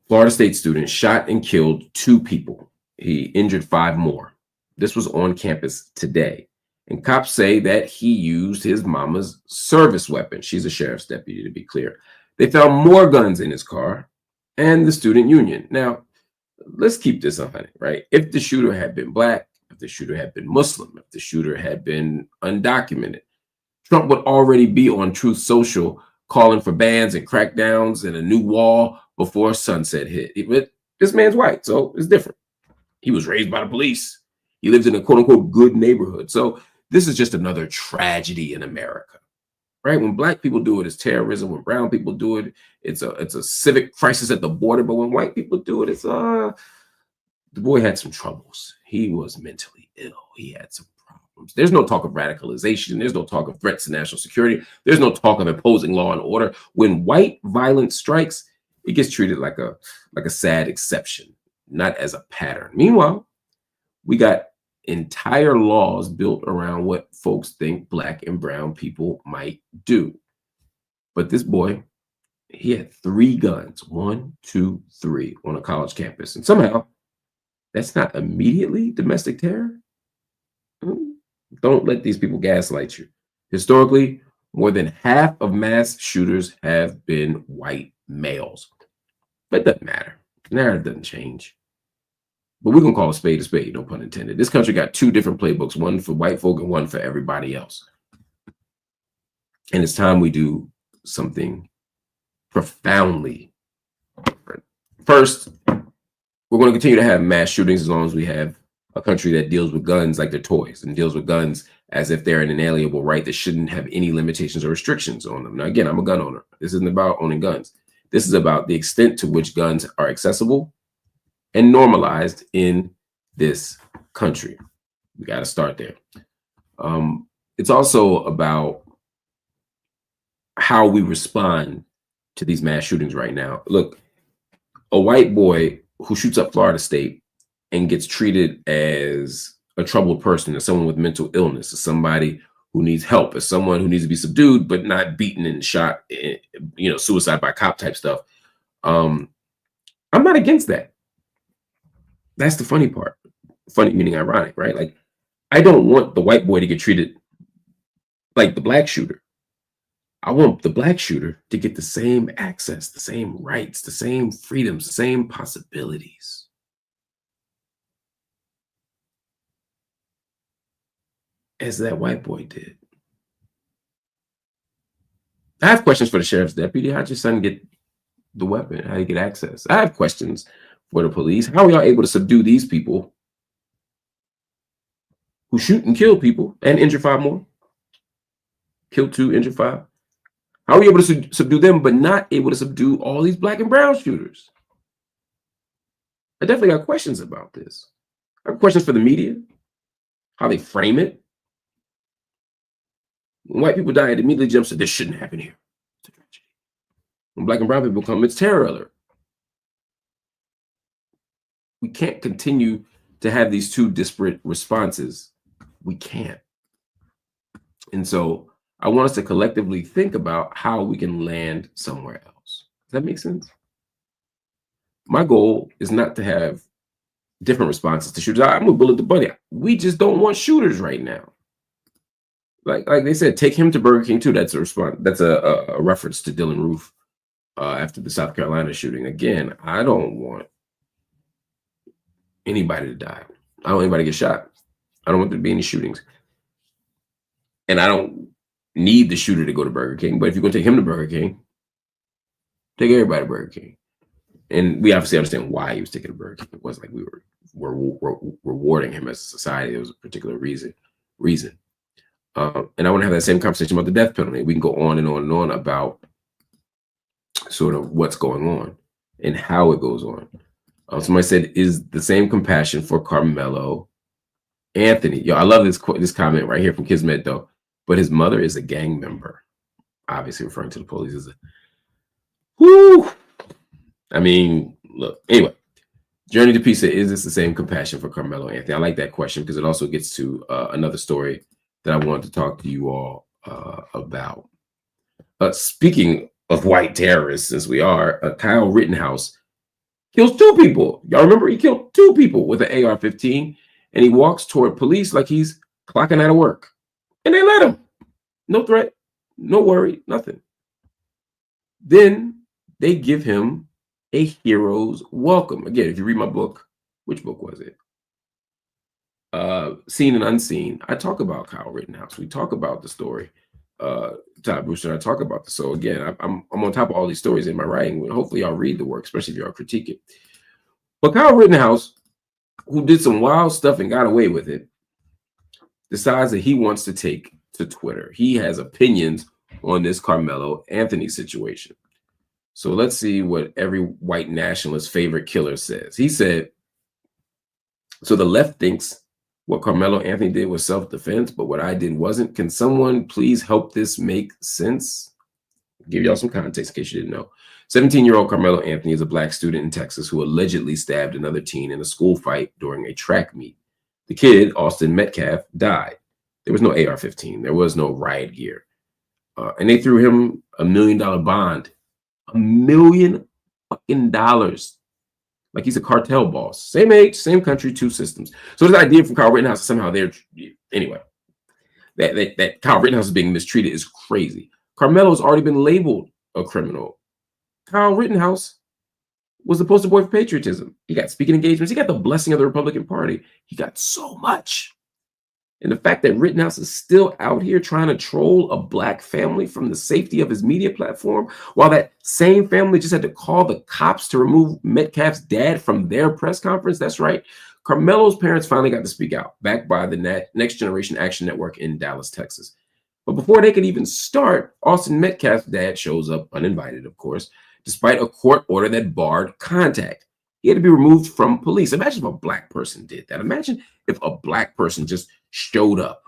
Florida State student shot and killed 2 people. He injured 5 more. This was on campus today. And cops say that he used his mama's service weapon. She's a sheriff's deputy, to be clear. They found more guns in his car and the student union. Now, let's keep this 100, right? If the shooter had been black, if the shooter had been Muslim, if the shooter had been undocumented, Trump would already be on Truth Social calling for bans and crackdowns and a new wall before sunset hit. But this man's white, so it's different. He was raised by the police. He lives in a quote-unquote good neighborhood. So this is just another tragedy in America, right? When black people do it, it's terrorism. When brown people do it, it's a civic crisis at the border. But when white people do it, it's the boy had some troubles. He was mentally ill. He had some problems. problems. There's no talk of radicalization. There's no talk of threats to national security. There's no talk of imposing law and order. When white violence strikes, it gets treated like a sad exception, not as a pattern. Meanwhile, we got entire laws built around what folks think black and brown people might do. But this boy, he had 3 guns, 1, 2, 3 on a college campus. And somehow that's not immediately domestic terror. Don't let these people gaslight you. Historically, more than half of mass shooters have been white males. But it doesn't matter. The narrative doesn't change. But we're going to call a spade, no pun intended. This country got 2 different playbooks, one for white folk and one for everybody else. And it's time we do something profoundly different. First, we're going to continue to have mass shootings as long as we have a country that deals with guns like they're toys and deals with guns as if they're an inalienable right that shouldn't have any limitations or restrictions on them. Now, again, I'm a gun owner. This isn't about owning guns. This is about the extent to which guns are accessible and normalized in this country. We got to start there. It's also about how we respond to these mass shootings right now. Look, a white boy who shoots up Florida State and gets treated as a troubled person, as someone with mental illness, as somebody who needs help, as someone who needs to be subdued but not beaten and shot, suicide by cop type stuff. I'm not against that. That's the funny part. Funny meaning ironic, right? Like, I don't want the white boy to get treated like the black shooter. I want the black shooter to get the same access, the same rights, the same freedoms, the same possibilities. As that white boy did. I have questions for the sheriff's deputy. How'd your son get the weapon? How did he get access? I have questions for the police. How are y'all able to subdue these people who shoot and kill people and injure 5 more? Kill 2, injure 5. How are you able to subdue them, but not able to subdue all these black and brown shooters? I definitely got questions about this. I have questions for the media, how they frame it. When white people die, it immediately jumps to this shouldn't happen here. It's a tragedy. When black and brown people come, it's terror alert. We can't continue to have these 2 disparate responses. We can't. And so I want us to collectively think about how we can land somewhere else. Does that make sense? My goal is not to have different responses to shooters. I'm gonna bullet the bunny. We just don't want shooters right now. Like they said, take him to Burger King too. That's a response. That's a reference to Dylan Roof after the South Carolina shooting. Again, I don't want anybody to die. I don't want anybody to get shot. I don't want there to be any shootings. And I don't need the shooter to go to Burger King. But if you're going to take him to Burger King, take everybody to Burger King. And we obviously understand why he was taking to Burger King. It wasn't like we were rewarding him as a society. There was a particular reason. And I want to have that same conversation about the death penalty. We can go on and on and on about sort of what's going on and how it goes on. Somebody said, is the same compassion for Carmelo Anthony. Yo, I love this comment right here from Kismet, though. But his mother is a gang member. Obviously referring to the police. I mean, look, anyway. Journey to Peace, is this the same compassion for Carmelo Anthony? I like that question because it also gets to another story that I wanted to talk to you all about. Speaking of white terrorists, since we are, Kyle Rittenhouse kills 2 people. Y'all remember he killed 2 people with an AR-15, and he walks toward police like he's clocking out of work. And they let him. No threat, no worry, nothing. Then they give him a hero's welcome. Again, if you read my book, which book was it? Seen and Unseen. I talk about Kyle Rittenhouse. We talk about the story. Todd Brewster, I talk about this. So again, I'm on top of all these stories in my writing. Hopefully y'all read the work, especially if y'all critique it. But Kyle Rittenhouse, who did some wild stuff and got away with it, decides that he wants to take to Twitter. He has opinions on this Carmelo Anthony situation. So let's see what every white nationalist favorite killer says. He said, so the left thinks What Carmelo Anthony did was self-defense, but what I did wasn't. Can someone please help this make sense? I'll give y'all some context in case you didn't know. 17-year-old Carmelo Anthony is a black student in Texas who allegedly stabbed another teen in a school fight during a track meet. The kid, Austin Metcalf, died. There was no AR-15. There was no riot gear. And they threw him $1 million bond. $1 million fucking dollars. Like he's a cartel boss. Same age, same country, two systems. So this idea from Kyle Rittenhouse somehow they're anyway. That Kyle Rittenhouse is being mistreated is crazy. Carmelo's already been labeled a criminal. Kyle Rittenhouse was the poster boy for patriotism. He got speaking engagements. He got the blessing of the Republican Party. He got so much. And the fact that Rittenhouse is still out here trying to troll a black family from the safety of his media platform, while that same family just had to call the cops to remove Metcalf's dad from their press conference. That's right. Carmelo's parents finally got to speak out, backed by the Next Generation Action Network in Dallas, Texas. But before they could even start, Austin Metcalf's dad shows up uninvited, of course, despite a court order that barred contact. He had to be removed from police. Imagine if a black person did that. Imagine if a black person just showed up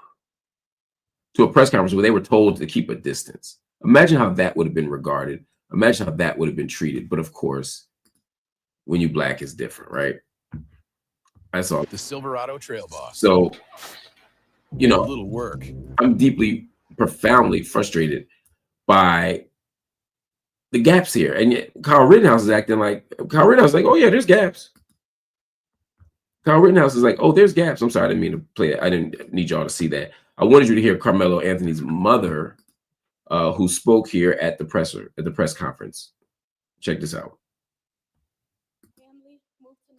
to a press conference where they were told to keep a distance. Imagine how that would have been regarded. Imagine how that would have been treated. But of course, when you black, it's different, right? I saw the Silverado Trail Boss. So, you know, a little work. I'm deeply, profoundly frustrated by the gaps here. And yet Kyle Rittenhouse is acting like, oh yeah, there's gaps. Kyle Rittenhouse is like, oh, there's gaps. I'm sorry, I didn't mean to play it. I didn't need y'all to see that. I wanted you to hear Carmelo Anthony's mother, who spoke here at the press conference. Check this out. Family moved to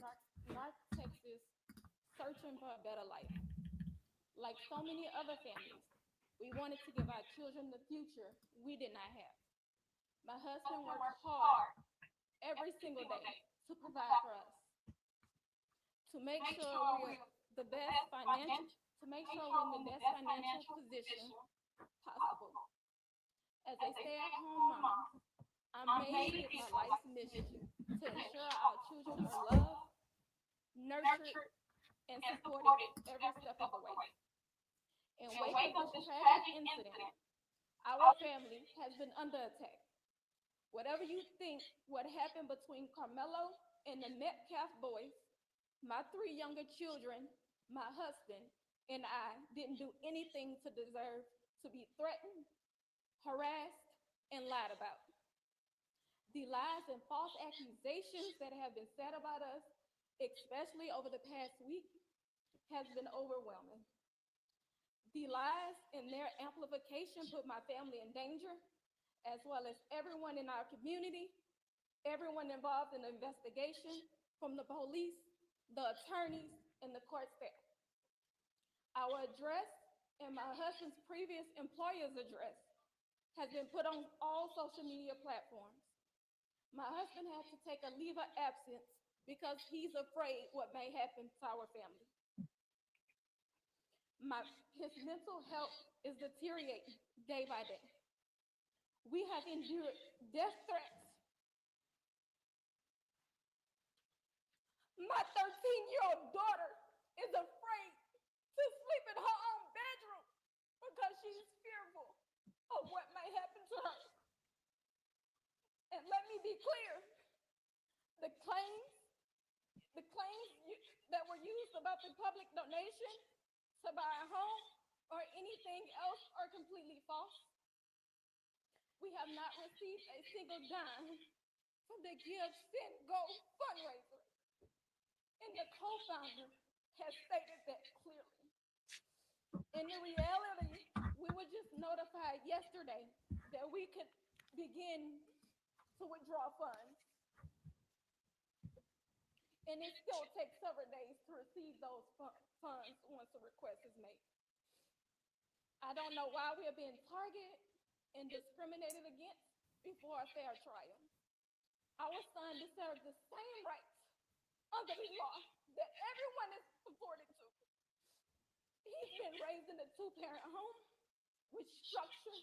North Texas, searching for a better life. Like so many other families, we wanted to give our children the future we did not have. My husband worked hard every single day to provide for us, to make sure we're the best financial, to make sure we're in the best financial position possible. As a stay-at-home mom, I'm made it my life's mission to ensure our children are loved, nurtured, and supported every step of the way. In wake of this tragic incident, our family has been under attack. Whatever you think what happened between Carmelo and the Metcalf boys, my 3 younger children, my husband, and I didn't do anything to deserve to be threatened, harassed, and lied about. The lies and false accusations that have been said about us, especially over the past week, has been overwhelming. The lies and their amplification put my family in danger, as well as everyone in our community, everyone involved in the investigation, from the police, the attorneys, and the court staff. Our address and my husband's previous employer's address has been put on all social media platforms. My husband had to take a leave of absence because he's afraid what may happen to our family. His mental health is deteriorating day by day. We have endured death threats. My 13-year-old daughter is afraid to sleep in her own bedroom because she's fearful of what may happen to her. And let me be clear, the claims that were used about the public donation to buy a home or anything else are completely false. We have not received a single dime from the Give, Send, Go fundraiser. And the co-founder has stated that clearly. In the reality, we were just notified yesterday that we could begin to withdraw funds. And it still takes several days to receive those funds once a request is made. I don't know why we are being targeted and discriminated against before a fair trial. Our son deserves the same rights under the law that everyone is afforded to. He's been raised in a 2-parent home with structure,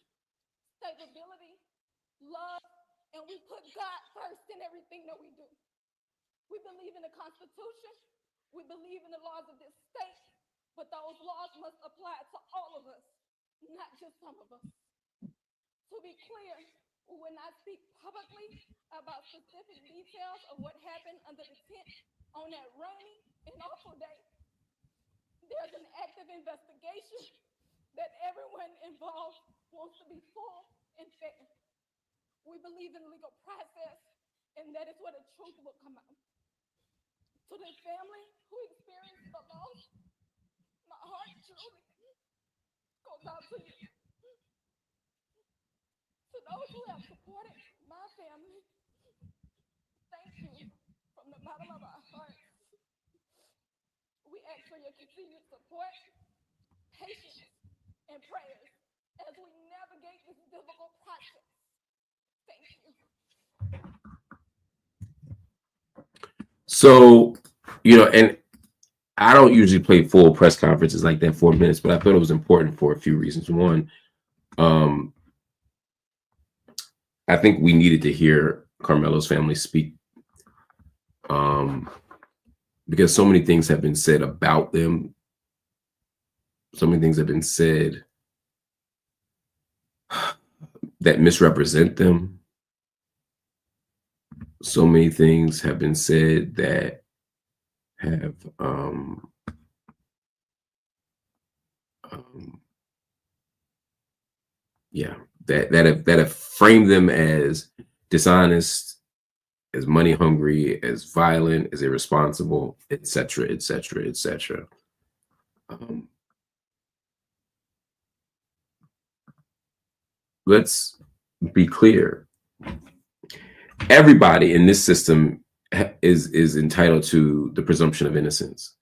stability, love, and we put God first in everything that we do. We believe in the Constitution, we believe in the laws of this state, but the those laws must apply to all of us, not just some of us. To be clear, we will not speak publicly about specific details of what happened under the tent on that rainy and awful day. There's an active investigation that everyone involved wants to be full and fair. We believe in legal process, and that is where the truth will come out. To the family who experienced the loss, my heart truly goes out to you. To those who have supported my family, thank you from the bottom of our hearts. We ask for your continued support, patience, and prayers as we navigate this difficult process. Thank you. So, and I don't usually play full press conferences like that, 4 minutes, but I thought it was important for a few reasons. One, I think we needed to hear Carmelo's family speak, because so many things have been said about them. So many things have been said that misrepresent them. So many things have been said that have that have framed them as dishonest, as money hungry, as violent, as irresponsible, etc., etc., etc. Let's be clear. Everybody in this system is entitled to the presumption of innocence,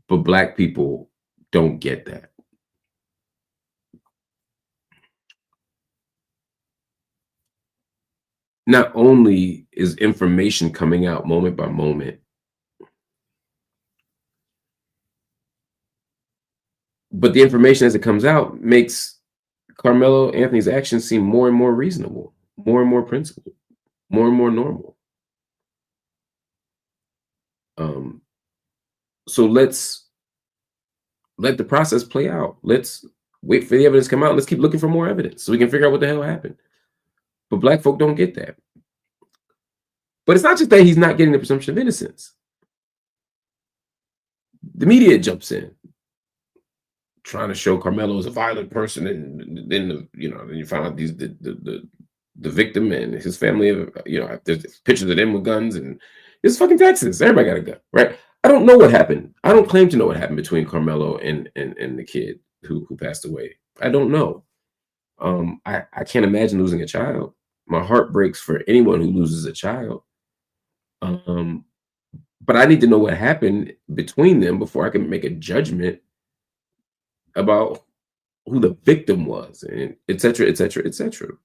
but Black people don't get that. Not only is information coming out moment by moment, but the information as it comes out makes Carmelo Anthony's actions seem more and more reasonable, more and more principled, more and more normal. So let's let the process play out. Let's wait for the evidence to come out. Let's keep looking for more evidence so we can figure out what the hell happened. But Black folk don't get that. But it's not just that he's not getting the presumption of innocence. The media jumps in, trying to show Carmelo as a violent person, and then you find out the victim and his family. There's pictures of them with guns, and it's fucking Texas. Everybody got a gun, right? I don't know what happened. I don't claim to know what happened between Carmelo and the kid who passed away. I don't know. I can't imagine losing a child. My heart breaks for anyone who loses a child. But I need to know what happened between them before I can make a judgment about who the victim was, and et cetera, et cetera, et cetera.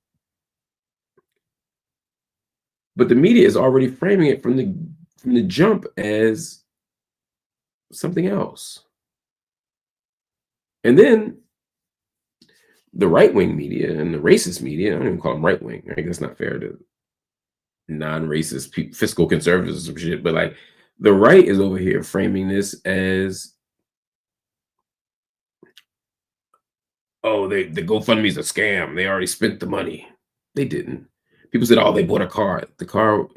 But the media is already framing it from the jump as something else. And then the right-wing media and the racist media, I don't even call them right-wing, right? That's not fair to non-racist fiscal conservatives or some shit, but like the right is over here framing this as, oh, the GoFundMe is a scam. They already spent the money. They didn't. People said, oh, they bought a car. The car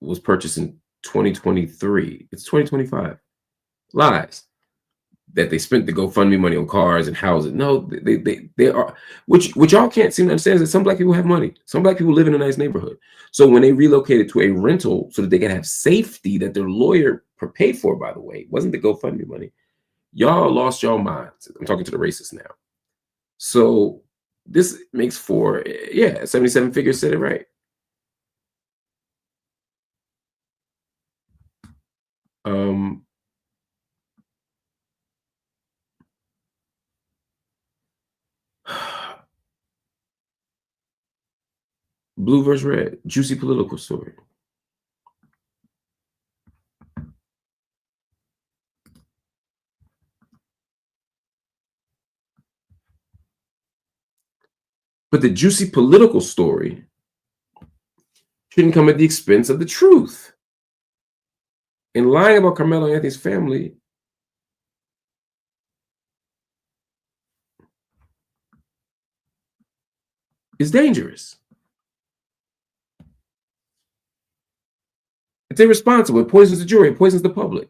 was purchased in 2023. It's 2025. Lies. That they spent the GoFundMe money on cars and houses. No, they are, which y'all can't seem to understand, is that some Black people have money. Some Black people live in a nice neighborhood. So when they relocated to a rental so that they could have safety that their lawyer paid for, by the way, wasn't the GoFundMe money, y'all lost y'all minds. I'm talking to the racists now. So this makes for, 77 figures said it right. Blue versus red, juicy political story. But the juicy political story shouldn't come at the expense of the truth. And lying about Carmelo Anthony's family is dangerous. It's irresponsible. It poisons the jury. It poisons the public.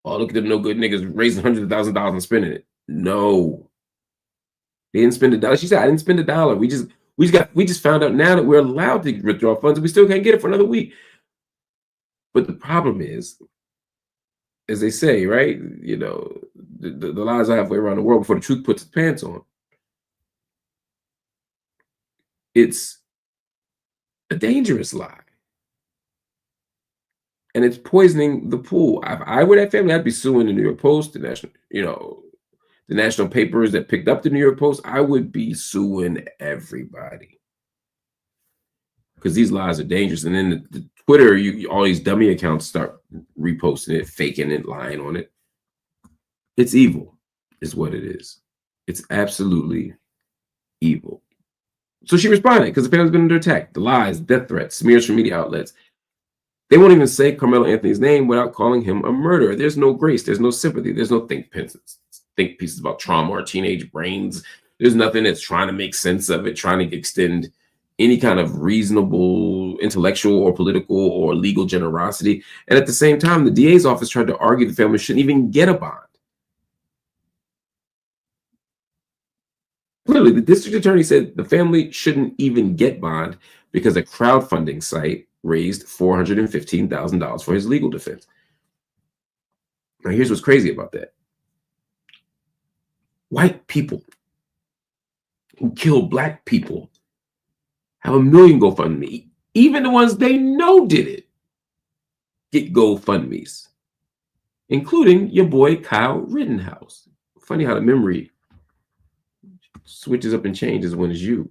Oh, look at them no good niggas raising hundreds of thousands of dollars and spending it. No. They didn't spend $1. She said, I didn't spend $1. We just found out now that we're allowed to withdraw funds and we still can't get it for another week. But the problem is, as they say, right? You know, the lies are halfway around the world before the truth puts its pants on. It's a dangerous lie. And it's poisoning the pool. If I were that family, I'd be suing the New York Post, the national, the national papers that picked up the New York Post. I would be suing everybody because these lies are dangerous. And then the Twitter, all these dummy accounts start reposting it, faking it, lying on it. It's evil, is what it is. It's absolutely evil. So she responded because the family's been under attack. The lies, death threats, smears from media outlets. They won't even say Carmelo Anthony's name without calling him a murderer. There's no grace. There's no sympathy. There's no think pieces about trauma or teenage brains. There's nothing that's trying to make sense of it, trying to extend any kind of reasonable intellectual or political or legal generosity. And at the same time, the DA's office tried to argue the family shouldn't even get a bond. Clearly, the district attorney said the family shouldn't even get bond because a crowdfunding site raised $415,000 for his legal defense. Now, here's what's crazy about that. White people who kill black people have 1 million GoFundMe. Even the ones they know did it get GoFundMes, including your boy Kyle Rittenhouse. Funny how the memory switches up and changes when it's you.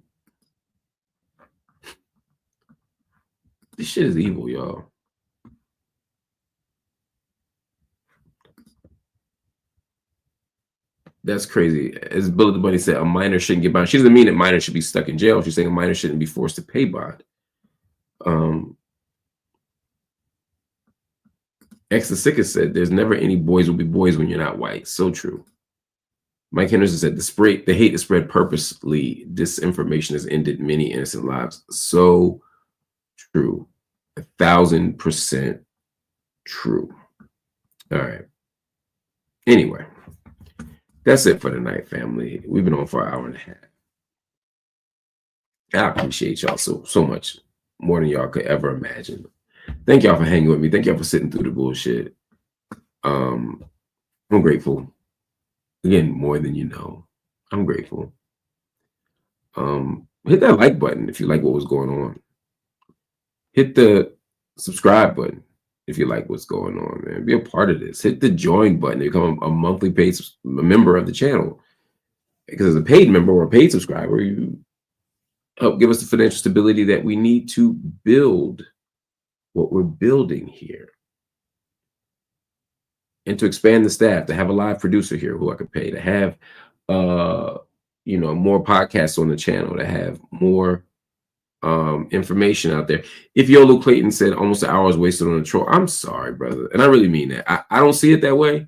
This shit is evil, y'all. That's crazy. As Bullet the Bunny said, a minor shouldn't get bond. She doesn't mean that minors should be stuck in jail. She's saying a minor shouldn't be forced to pay bond. X the Sickest said, there's never any boys will be boys when you're not white. So true. Mike Henderson said, the hate is spread purposely. Disinformation has ended many innocent lives. So true. 1,000% true. All right. Anyway, that's it for tonight, family. We've been on for an hour and a half. I appreciate y'all so much, more than y'all could ever imagine. Thank y'all for hanging with me. Thank y'all for sitting through the bullshit. I'm grateful. Again, more than you know. I'm grateful. Hit that like button if you like what was going on. Hit the subscribe button if you like what's going on, man. Be a part of this. Hit the join button to become a monthly paid member of the channel. Because as a paid member or a paid subscriber, you help give us the financial stability that we need to build what we're building here. And to expand the staff, to have a live producer here who I could pay, to have more podcasts on the channel, to have more information out there. If Yolo Clayton said almost an hour is wasted on a troll, I'm sorry, brother. And I really mean that. I don't see it that way.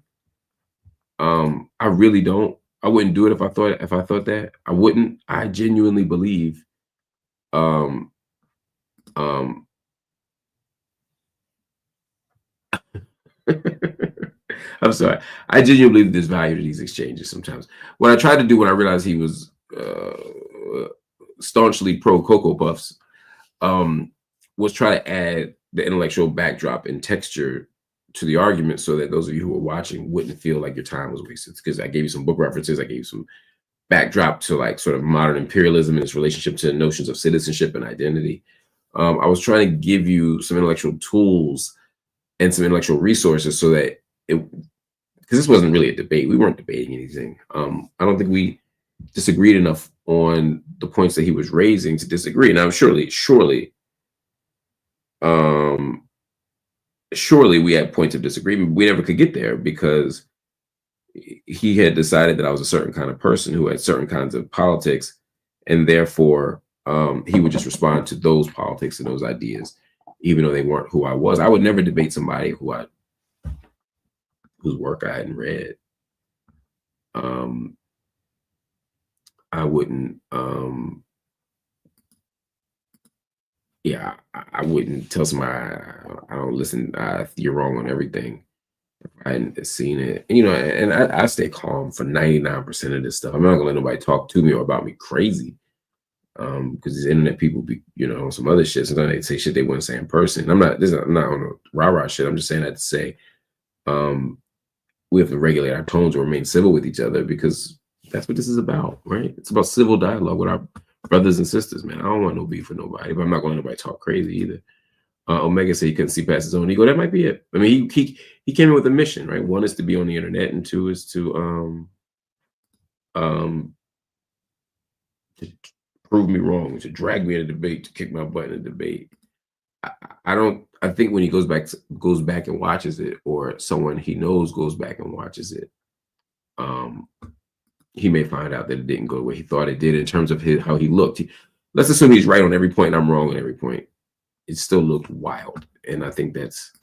I really don't. I wouldn't do it if I thought that. I wouldn't. I genuinely believe I'm sorry. I genuinely believe there's value to these exchanges sometimes. What I tried to do when I realized he was staunchly pro Cocoa Puffs was try to add the intellectual backdrop and texture to the argument so that those of you who are watching wouldn't feel like your time was wasted. Because I gave you some book references. I gave you some backdrop to like sort of modern imperialism and its relationship to notions of citizenship and identity. I was trying to give you some intellectual tools and some intellectual resources so that because this wasn't really a debate. We weren't debating anything. I don't think we disagreed enough on the points that he was raising to disagree. Now, surely we had points of disagreement. We never could get there because he had decided that I was a certain kind of person who had certain kinds of politics, and therefore he would just respond to those politics and those ideas, even though they weren't who I was. I would never debate somebody whose work I hadn't read. I wouldn't yeah, I wouldn't tell somebody I don't listen. You're wrong on everything. I hadn't seen it, you know, and I stay calm for 99% of this stuff. I'm not gonna let nobody talk to me or about me crazy. Because these internet people be, you know, on some other shit. Sometimes they say shit they wouldn't say in person. I'm not on a rah-rah shit. I'm just saying that to say, um, we have to regulate our tones or remain civil with each other because that's what this is about, right? It's about civil dialogue with our brothers and sisters, man. I don't want no beef with nobody, but I'm not going to let nobody talk crazy either. Omega said he couldn't see past his own ego. That might be it. I mean, he came in with a mission, right? One is to be on the internet, and two is to prove me wrong, to drag me in a debate, to kick my butt in a debate. I don't. I think when he goes back and watches it, or someone he knows goes back and watches it, he may find out that it didn't go the way he thought it did in terms of how he looked. Let's assume he's right on every point and I'm wrong on every point. It still looked wild, and I think that's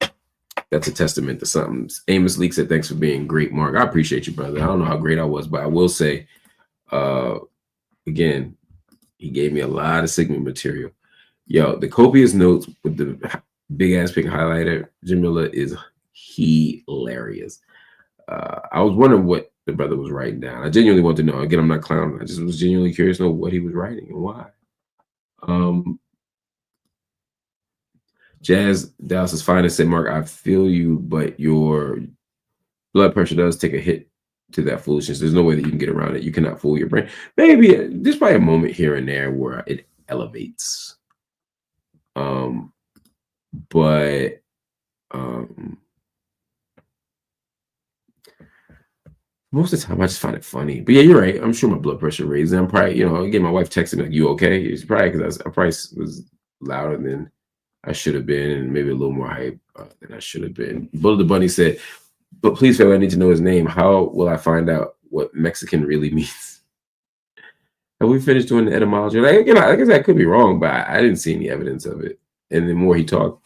a testament to something. Amos Leak said, "Thanks for being great, Mark. I appreciate you, brother. I don't know how great I was, but I will say, again, he gave me a lot of Sigma material. Yo, the copious notes with the big ass pink highlighter, Jamila, is hilarious. I was wondering what the brother was writing down. I genuinely want to know. Again, I'm not clowning. I just was genuinely curious to know what he was writing and why. Jazz Dallas is fine to say, Mark, I feel you, but your blood pressure does take a hit to that foolishness. There's no way that you can get around it. You cannot fool your brain. Maybe there's probably a moment here and there where it elevates. But most of the time I just find it funny. But yeah, you're right. I'm sure my blood pressure raised. I'm probably, you know, again, my wife texted me like, "You okay?" It's probably because I probably was louder than I should have been, and maybe a little more hype than I should have been. Bullet the Bunny said, "But please, family, I need to know his name. How will I find out what Mexican really means?" Have we finished doing the etymology? Like, you know, I guess I could be wrong, but I didn't see any evidence of it. And the more he talked,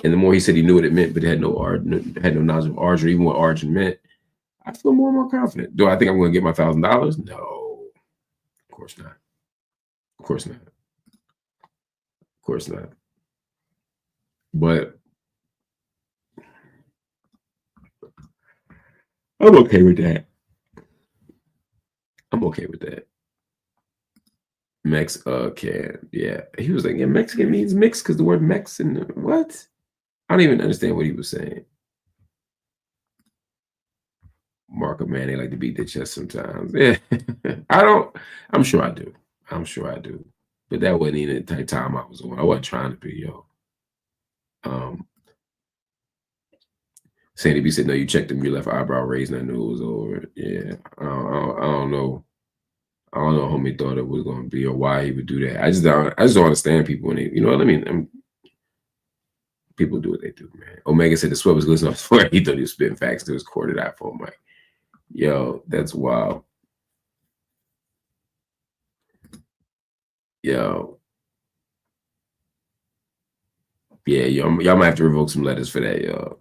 and the more he said he knew what it meant, but had no knowledge of origin, or even what origin meant, I feel more and more confident. Do I think I'm going to get my $1,000? No, of course not. Of course not. Of course not. But I'm okay with that. I'm okay with that. Mexican, yeah. He was like, yeah, Mexican means mix because the word Mex and what? I don't even understand what he was saying. Marco, man, they like to beat their chest sometimes. Yeah, I'm sure I do. I'm sure I do. But that wasn't even the type of time I was on. I wasn't trying to be, yo. Sandy B said, "No, you checked him. Your left eyebrow raised, and I knew it was over." Yeah, I don't know. I don't know how homie thought it was going to be or why he would do that. I just don't understand people when they, you know what I mean? People do what they do, man. Omega said the sweat was glistening off his forehead. He thought he was spitting facts to his corded iPhone mic. Yo, that's wild. Yo. Yeah, y'all might have to revoke some letters for that, yo.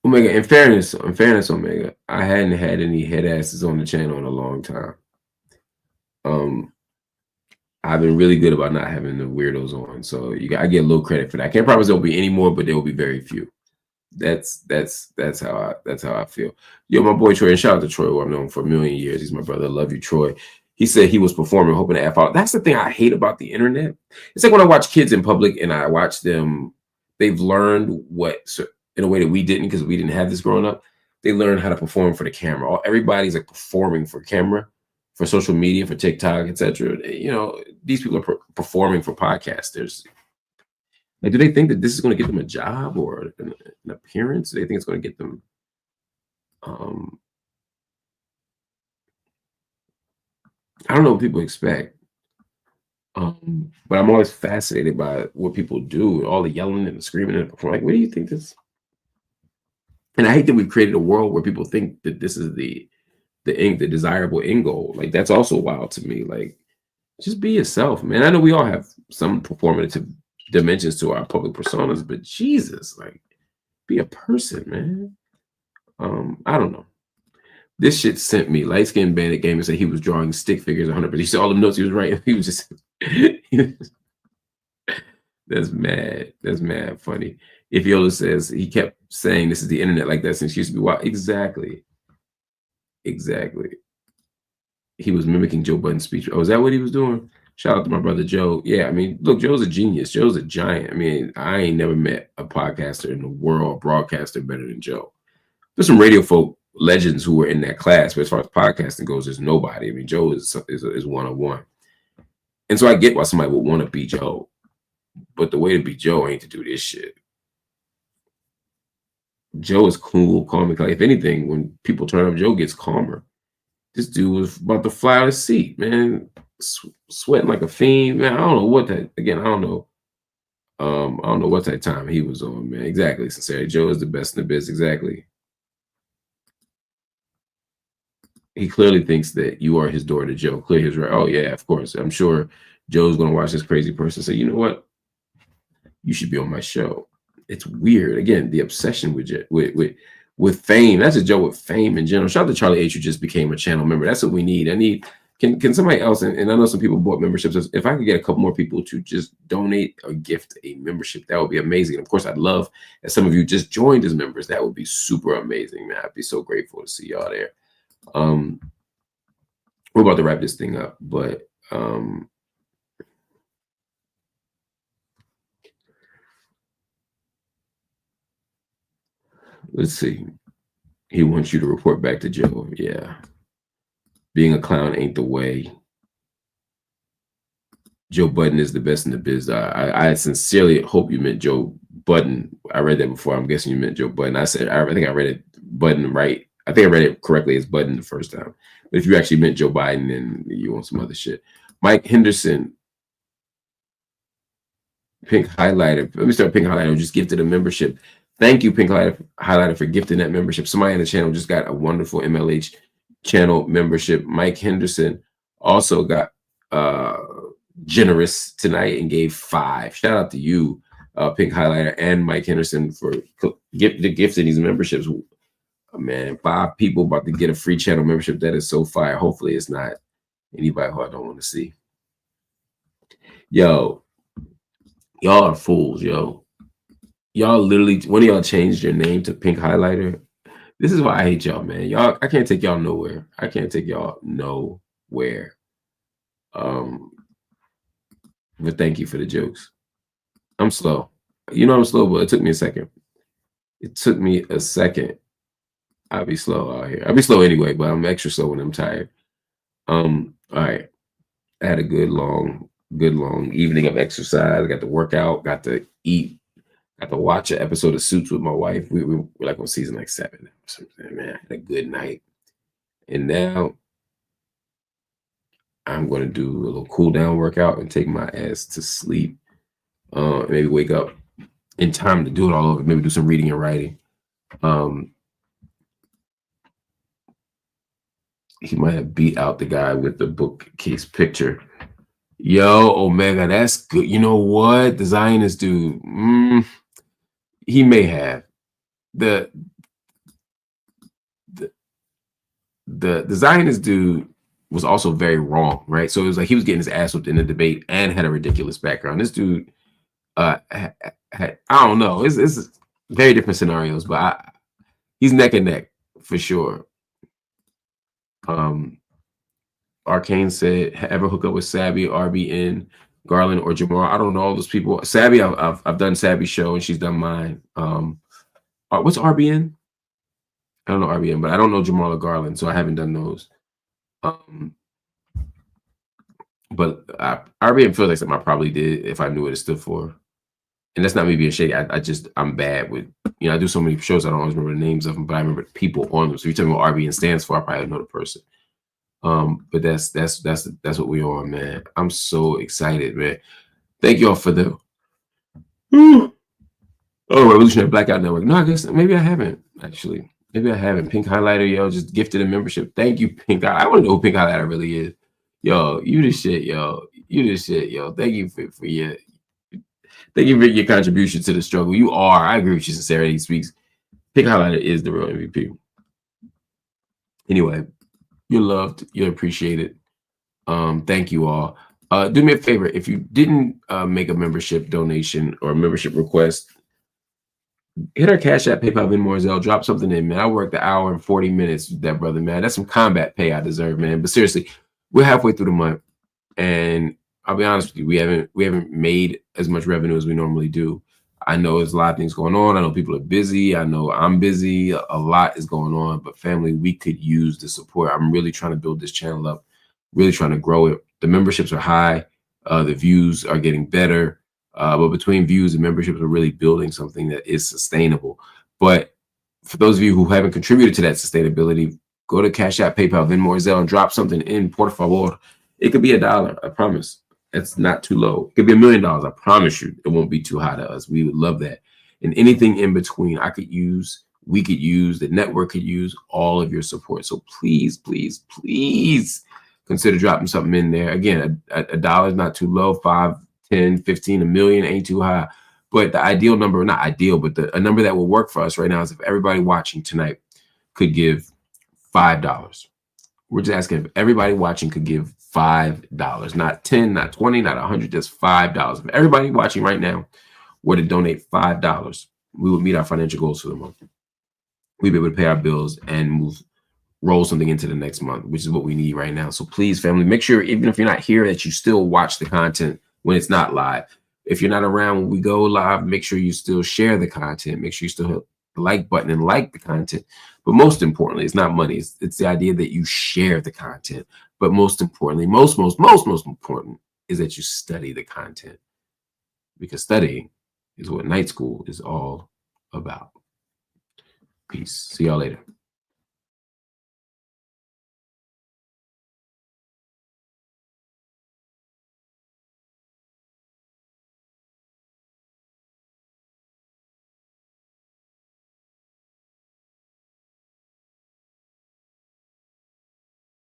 Omega, in fairness, Omega, I hadn't had any head asses on the channel in a long time. I've been really good about not having the weirdos on, so I get a little credit for that. I can't promise there'll be any more, but there will be very few. That's how I feel. Yo, my boy Troy, and shout out to Troy, who I've known for a million years. He's my brother. Love you, Troy. He said he was performing, hoping to F out. That's the thing I hate about the internet. It's like when I watch kids in public and I watch them, they've learned in a way that we didn't, because we didn't have this growing up. They learn how to perform for the camera. Everybody's like performing for camera, for social media, for TikTok, etc. You know, these people are performing for podcasters. Like, do they think that this is going to get them a job or an appearance? Do they think it's going to get them? I don't know what people expect. But I'm always fascinated by what people do, all the yelling and the screaming and performing. Like, what do you think this? And I hate that we've created a world where people think that this is the desirable end goal. Like, that's also wild to me. Like, just be yourself, man. I know we all have some performative dimensions to our public personas, but Jesus, like, be a person, man. I don't know. This shit sent me. Light Skin Bandit game and said he was drawing stick figures 100%. You see all the notes he was writing. He was just that's mad. That's mad funny. If Yola says he kept saying this is the internet like that since he used to be wild. Exactly. Exactly. He was mimicking Joe Budden's speech. Oh, is that what he was doing? Shout out to my brother Joe. Yeah, I mean, look, Joe's a genius. Joe's a giant. I mean, I ain't never met a podcaster in the world, broadcaster better than Joe. There's some radio folk legends who were in that class, but as far as podcasting goes, there's nobody. I mean, Joe is one-on-one. And so I get why somebody would want to be Joe. But the way to be Joe ain't to do this shit. Joe is cool, calm, and if anything, when people turn up, Joe gets calmer. This dude was about to fly out of his seat, man, sweating like a fiend, man. I don't know what that. Again, I don't know what that time he was on, man. Exactly, sincerely, Joe is the best in the biz. Exactly. He clearly thinks that you are his door to Joe. Clear his right. Oh yeah, of course. I'm sure Joe's gonna watch this crazy person say, you know what? You should be on my show. It's weird. Again, the obsession with fame. That's a Joe with fame in general. Shout out to Charlie H, who just became a channel member. That's what we need. I need. Can somebody else? And I know some people bought memberships. If I could get a couple more people to just donate or gift a membership, that would be amazing. And of course, I'd love if some of you just joined as members. That would be super amazing, man. I'd be so grateful to see y'all there. We're about to wrap this thing up, but let's see. He wants you to report back to Joe. Yeah. Being a clown ain't the way. Joe Budden is the best in the biz. I sincerely hope you meant Joe Budden. I read that before. I'm guessing you meant Joe Budden. I think I read it Budden right. I think I read it correctly as Budden the first time. But if you actually meant Joe Biden, then you want some other shit. Mike Henderson, Pink Highlighter. Let me start Pink Highlighter. Just gifted a membership. Thank you, Pink Highlighter, for gifting that membership. Somebody in the channel just got a wonderful MLH channel membership. Mike Henderson also got generous tonight and gave 5. Shout out to you, Pink Highlighter, and Mike Henderson for gifting these memberships. Man, 5 people about to get a free channel membership. That is so fire. Hopefully it's not anybody who I don't want to see. Yo, y'all are fools, yo. Y'all literally, one of y'all changed your name to Pink Highlighter. This is why I hate y'all, man. Y'all, I can't take y'all nowhere. I can't take y'all nowhere. But thank you for the jokes. I'm slow. You know I'm slow, but it took me a second. It took me a second. I'll be slow out here. I'll be slow anyway, but I'm extra slow when I'm tired. All right. I had a good long evening of exercise. I got to work out, got to eat, got to watch an episode of Suits with my wife. We were like on season like 7 or something, man. I had a good night. And now I'm going to do a little cool down workout and take my ass to sleep. And maybe wake up in time to do it all over. Maybe do some reading and writing. He might have beat out the guy with the bookcase picture. Yo, Omega, that's good. You know what? The Zionist dude, he may have. The Zionist dude was also very wrong, right? So it was like he was getting his ass whipped in the debate and had a ridiculous background. This dude had, I don't know. It's very different scenarios, but he's neck and neck for sure. Arcane said, ever hook up with Sabby, RBN, Garland, or Jamar? I don't know all those people. Sabby, I've done Sabby's show and she's done mine. What's RBN? I don't know RBN, but I don't know Jamar or Garland, so I haven't done those. But RBN feels like something I probably did if I knew what it stood for. And that's not me being shady. I'm bad with, I do so many shows I don't always remember the names of them, but I remember the people on them. So if you tell me what RBN stands for, I probably know the person. But that's what we're on, man. I'm so excited, man. Thank y'all for the Revolutionary Blackout Network. No, I guess maybe I haven't actually. Maybe I haven't. Pink Highlighter, yo, just gifted a membership. Thank you, Pink. I want to know who Pink Highlighter really is. Yo, you the shit, yo. You the shit, yo. Thank you for your contribution to the struggle. You are. I agree with you. Sincerity speaks. Pink Highlighter is the real MVP. Anyway, you're loved. You're appreciated. Thank you all. Do me a favor. If you didn't make a membership donation or a membership request, hit our Cash App, PayPal, Venmo, or Zelle. Drop something in, man. I worked an hour and 40 minutes with that brother, man. That's some combat pay I deserve, man. But seriously, we're halfway through the month, and I'll be honest with you, we haven't made as much revenue as we normally do. I know there's a lot of things going on. I know people are busy. I know I'm busy. A lot is going on, but family, we could use the support. I'm really trying to build this channel up, really trying to grow it. The memberships are high. The views are getting better. But between views and memberships, we're really building something that is sustainable. But for those of you who haven't contributed to that sustainability, go to Cash App, PayPal, Venmo, or Zelle, and drop something in, por favor. It could be $1, I promise. It's not too low. It could be $1 million. I promise you, it won't be too high to us. We would love that. And anything in between, I could use, we could use, the network could use all of your support. So please, please, please consider dropping something in there. Again, $1 is not too low. 5, 10, 15, $1 million ain't too high. But the ideal number, not ideal, but a number that will work for us right now is if everybody watching tonight could give $5. We're just asking if everybody watching could give $5, not 10, not 20, not 100, just $5. If everybody watching right now were to donate $5, we would meet our financial goals for the month. We'd be able to pay our bills and roll something into the next month, which is what we need right now. So please, family, make sure, even if you're not here, that you still watch the content when it's not live. If you're not around when we go live, make sure you still share the content. Make sure you still hit the like button and like the content. But most importantly, it's not money. It's the idea that you share the content. But most importantly, most important is that you study the content, because studying is what night school is all about. Peace. See y'all later.